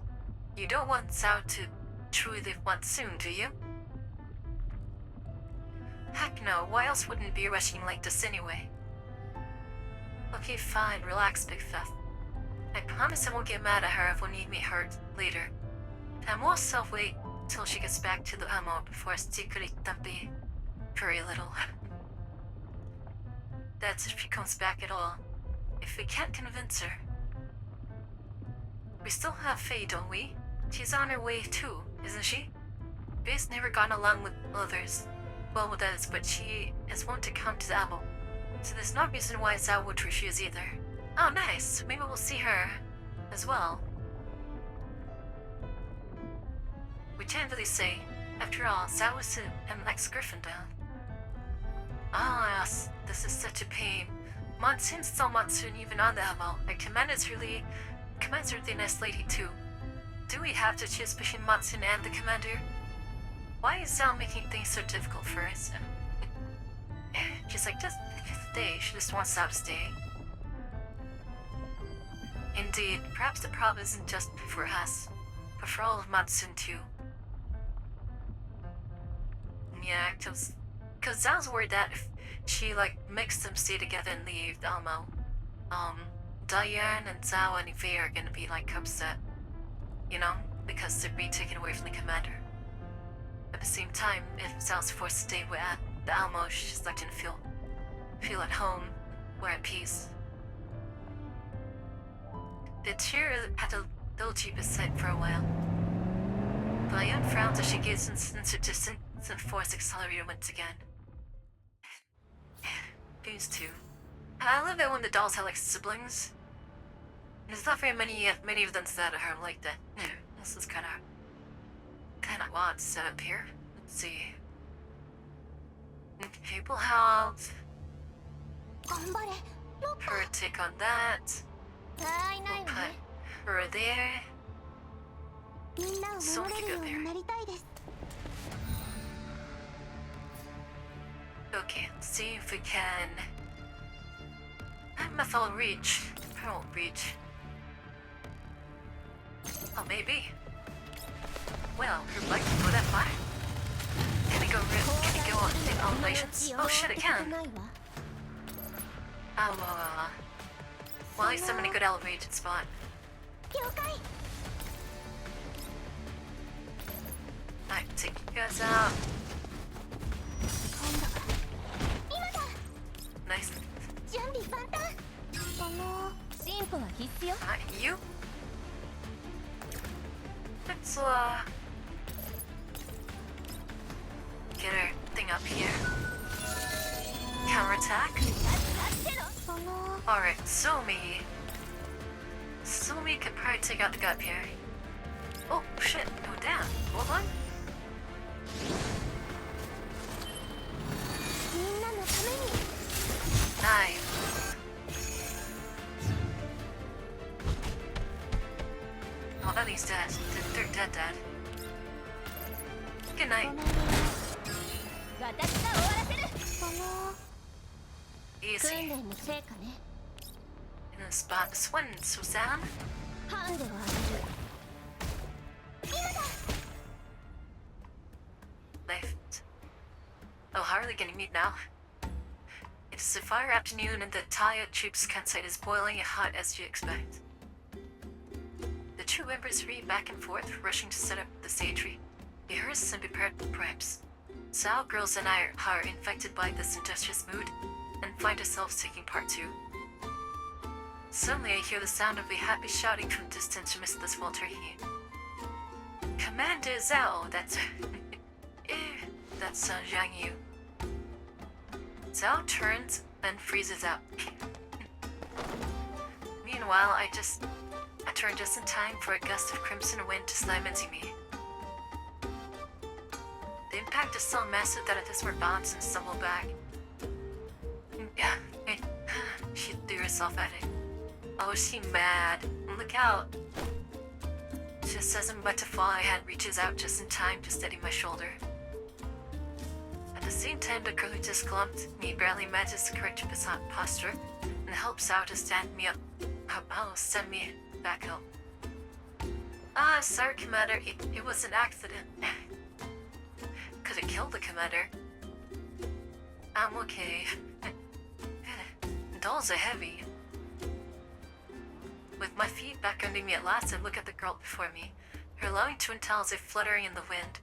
You don't want Zhao to truly live one soon, do you? Heck no, why else wouldn't be rushing like this anyway? Okay, fine, relax, Big Fifth. I promise I won't get mad at her if we need me hurt later. I will self-wait till she gets back to the ammo before I secretly dumpy very little. That's if she comes back at all. If we can't convince her. We still have Faye, don't we? She's on her way too, isn't she? Faye's never gone along with others. Well, with us, but she is wont to come to the ammo. So there's no reason why Zhao would refuse either. Oh, nice. Maybe we'll see her as well. We can't really say. After all, Zhao is an ex-Gryffindor. Ah, yes. This is such a pain. Monsoon saw Monsoon even on the ammo. And Commander's really a nice lady too. Do we have to choose between Monsoon and the Commander? Why is Zhao making things so difficult for us? She's like, just stay. She just wants Zhao to stay. Indeed, perhaps the problem isn't just for us, but for all of Monsoon too. Yeah, cause Zhao's worried that if she makes them stay together and leave the Almo, Diane and Zhao and Yvei are gonna be upset, you know, because they're being taken away from the commander. At the same time, if Zhao's forced to stay with the Almo, she's gonna feel at home, or at peace. The cheer had a little jeep aside for a while. Diane frowns as she gazes into distance and forced accelerator once again. These two. I love it when the dolls have siblings. There's not very many of them that are like that. This is kind of odd setup here. Let's see. People have her take on that. We'll put her there. So we can go there. Okay, let's see if we can. If I'll reach. I won't reach. Oh, maybe. Well, her bike can go that far. Can it go in all nations? Oh shit, it can. Well, at least I'm in a good elevated spot. 了解。 Alright, take you guys out. 今度は今だ。 Nice. 準備万端。進歩は必須よ。 Alright, you. Let's get our thing up here. Counterattack. あ Alright, Somi. Somi could probably take out the gut here. Oh shit, oh damn. Hold on. みんなのために。 Nice. Oh, that he's dead. They're dead. Good ご night. めんね。私が終わらせる。訓 Easy. 練の成果ね。 In the spot this one, Suzanne. ハンデをあげる。今だ。 Left. Oh, how are they getting meat now? It is a fire afternoon and the Taya troops campsite is boiling hot as you expect. The two members read back and forth, rushing to set up the sage-tree. Rehearse and prepare perhaps. Sal, girls, and I are infected by this industrious mood and find ourselves taking part too. Suddenly I hear the sound of a happy shouting from a distance amidst the sweltering heat. Commander Zhao, that's... that's Zhang Yu. Zhao turns and freezes out. Meanwhile, I turn just in time for a gust of crimson wind to slam into me. The impact is so massive that I just bounce and stumble back. Yeah, she threw herself at it. Oh, is she mad? Look out! Just as I'm about to fall, my hand reaches out just in time to steady my shoulder. At the same time, the girl who just clumped me barely manages to correct her posture and helps out to stand me up. Send me back up. Ah, sorry, Commander. It was an accident. Could have killed the Commander. I'm okay. Dolls are heavy. With my feet back under me at last, I look at the girl before me. Her glowing twin tails are fluttering in the wind.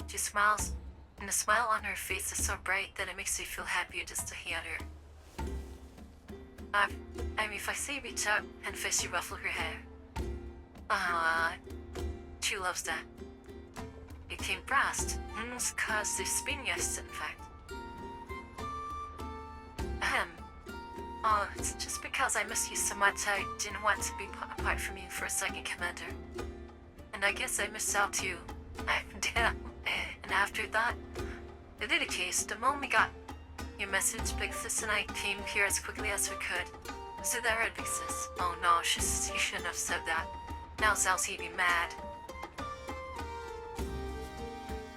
She smiles, and the smile on her face is so bright that it makes me feel happier just to hear her. If I say reach out and fishy ruffle her hair. She loves that. It came fast, and was caused to spin yes, in fact. Oh, it's just because I miss you so much I didn't want to be apart from you for a second, Commander. And I guess I missed out too. Damn. And after that, in any case, the moment we got your message, Big Sis and I came here as quickly as we could. So that right, Big Sis? Oh no, she shouldn't have said that. Now Zhao's he'd be mad.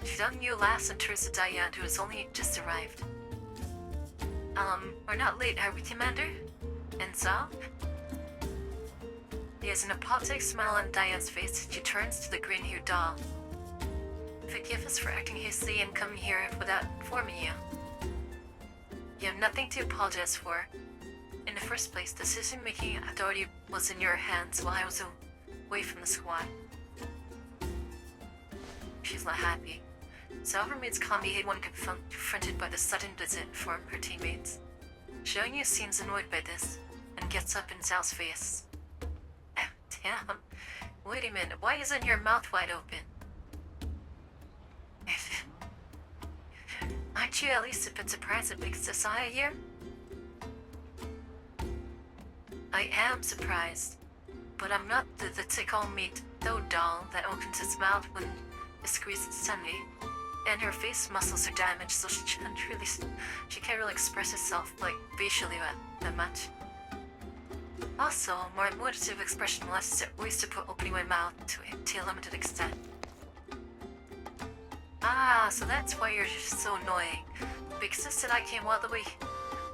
She done you last and turns to Diane, who has only just arrived. We're not late, are we, Commander? And Zhao? There's an apologetic smile on Diane's face. She turns to the green-hued doll. Forgive us for acting hastily and coming here without informing you. You have nothing to apologize for. In the first place, decision-making authority was in your hands while I was away from the squad. She's not happy. Zhao remains calm behaved when confronted by the sudden visit from her teammates. Xiangyu seems annoyed by this and gets up in Zhao's face. Damn. Wait a minute, why isn't your mouth wide open? Aren't you at least a bit surprised at Big Sasaya here? I am surprised, but I'm not the tickle-meat doll that opens its mouth when it squeezes its tummy. And her face muscles are damaged, so she can't really express herself like facially that much. Also, more emotive expression less ways to put opening my mouth to a limited extent. Ah, so that's why you're so annoying. Big Sis and I came all the way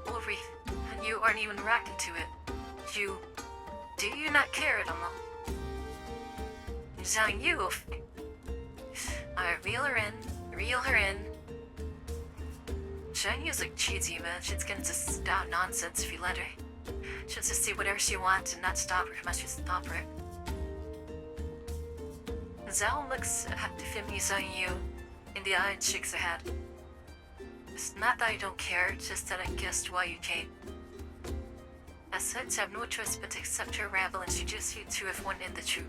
over, and you aren't even reacting to it. Do you not care at all? Zhang Yu, alright, reel her in. Zhang Yu's like cheesy, man. She's gonna just stop nonsense if you let her. She'll just say whatever she wants and not stop her unless you stop her. Zhao looks diffuse on you in the eye and shakes her head. It's not that I don't care, just that I guessed why you came. As such, I have no choice but to accept your arrival and introduce you to everyone in the troop.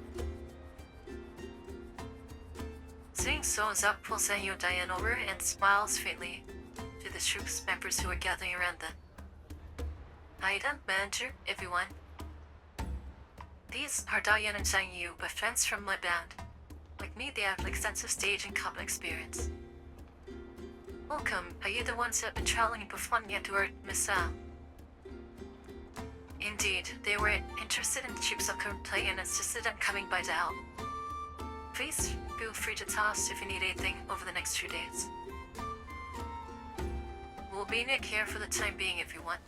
Saying so, Zhao pulls Diane over and smiles faintly to the troop's members who are gathering around them. Hi then, manager, everyone. These are Diane and Zhang Yu, but friends from my band. Like me, they have extensive stage and combat experience. Welcome. Are you the ones that have been traveling and performing at Ur Misa? Indeed, they were interested in the troop's upcoming play and insisted on coming by to help. Please feel free to tell us if you need anything over the next 2 days. We'll be in your care for the time being if you want.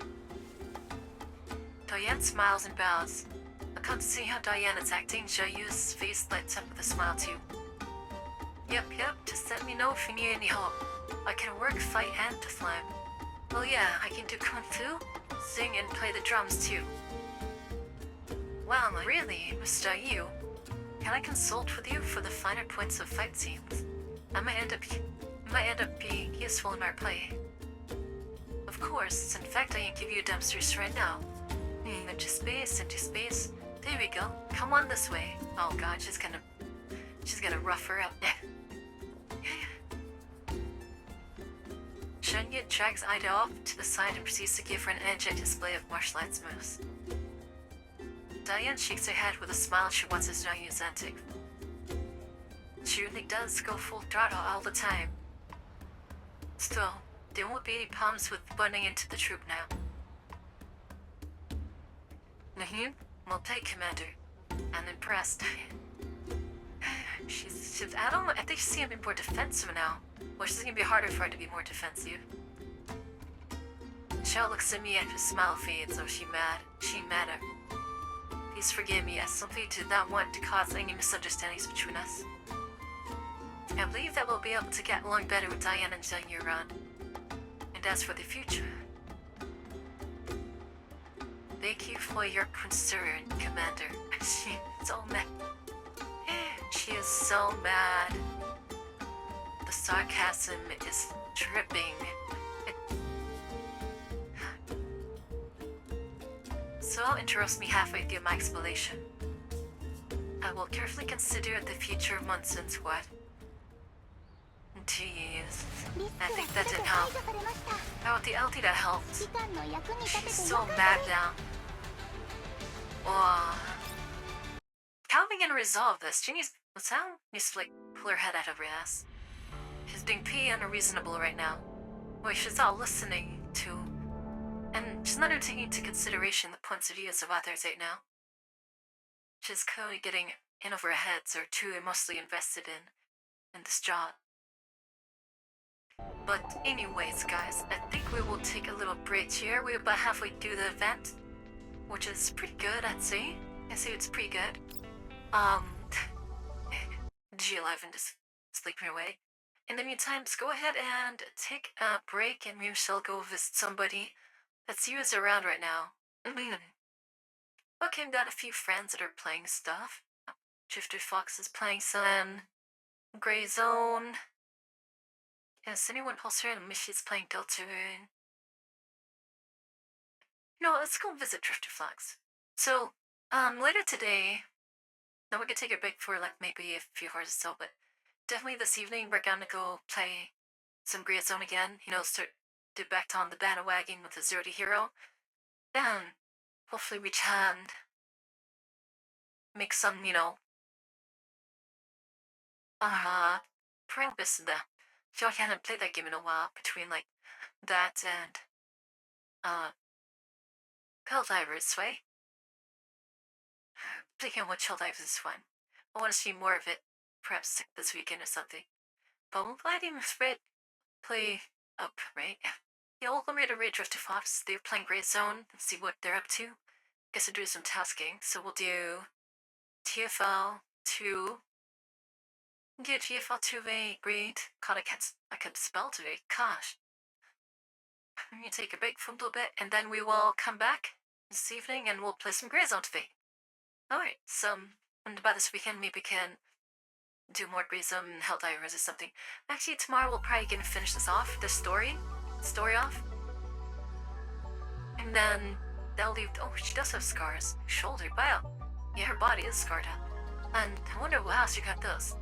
Diane smiles and bows. I can't see how Diane is acting. Zhayu's face lights up with a smile too. Yep, just let me know if you need any help. I can work, fight, and to fly. Oh yeah, I can do kung fu, sing, and play the drums too. Wow, really, Mr. Yu? Can I consult with you for the finer points of fight scenes? I might end up being useful in our play. Of course, in fact, I can give you dumpsters right now. Into space. There we go. Come on this way. Oh god, she's gonna rough her up. Shunya drags Ida off to the side and proceeds to give her an energetic display of martial arts moves. Diane shakes her head with a smile she wants to know use antic. She really does go full throttle all the time. Still, there won't be any problems with blending into the troop now. Nahim, well played, Commander. I'm impressed. I think she's gonna be more defensive now. Well, she's gonna be harder for her to be more defensive. Shao looks at me and her smile fades, though she mad at her. Please forgive me, I simply did not want to cause any misunderstandings between us. I believe that we'll be able to get along better with Diane and Zhang Yu around. And as for the future, thank you for your concern, Commander. She's so mad. She is so mad. The sarcasm is dripping. So interrupts me halfway through my explanation. I will carefully consider the future of Munson's what? Jeez. I think that didn't help. Oh, the LD that helped. She's so mad now. Oh. How are we gonna resolve this? She needs to like pull her head out of her ass. She's being pretty unreasonable right now. Wait, she's not listening to, and she's not even taking into consideration the points of views of others right now. She's clearly getting in over her heads or too emotionally invested in this job. But anyways, guys, I think we will take a little break here. We're about halfway through the event, which is pretty good, I'd say. I'd say it's pretty good. G11 just sleeping away. In the meantime, just go ahead and take a break, and we shall go visit somebody that's you is around right now. Okay, I've got a few friends that are playing stuff. Drifter Fox is playing some Grey Zone. Yes, anyone else here? Mishy's playing Deltarune. No, let's go visit Drifter Fox. So, later today, now we could take a break for like maybe a few hours or so, but definitely this evening we're gonna go play some Grey Zone again. Start to back on the bandwagon with the Zero to Hero. Then, hopefully we can make some, practice in the. I feel like I haven't played that game in a while between like that and Helldivers, right? Thinking what Helldivers is fun. I want to see more of it, perhaps this weekend or something. But we'll let him play up, right? Yeah, we'll go to Raid Drifter Fox. They're playing Grey Zone and see what they're up to. Guess they're doing some tasking, so we'll do TFL2. Yeah, GFL2 great. God, I can't spell today. Gosh. I'm gonna take a break for a little bit, and then we will come back this evening and we'll play some Grey Zone today. Alright, so, and by this weekend maybe we can do more Gray Zone and Helldivers or something. Actually, tomorrow we'll probably gonna finish this off, the story off. And then they'll leave. Oh, she does have scars. Shoulder, wow. Yeah, her body is scarred up. And I wonder what else she got those.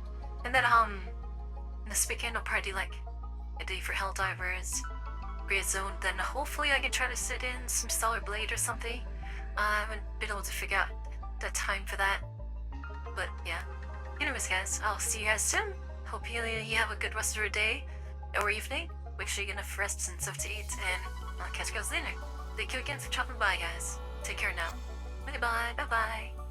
And then this weekend I'll probably do like a day for Helldivers, Gray Zone. Then hopefully I can try to sit in some Stellar Blade or something. I haven't been able to figure out the time for that. But yeah. Anyways, guys, I'll see you guys soon. Hope you have a good rest of your day or evening. Make sure you're gonna rest and stuff to eat, and I'll catch you guys later. Thank you again for dropping by, guys. Take care now. Bye-bye. Bye-bye.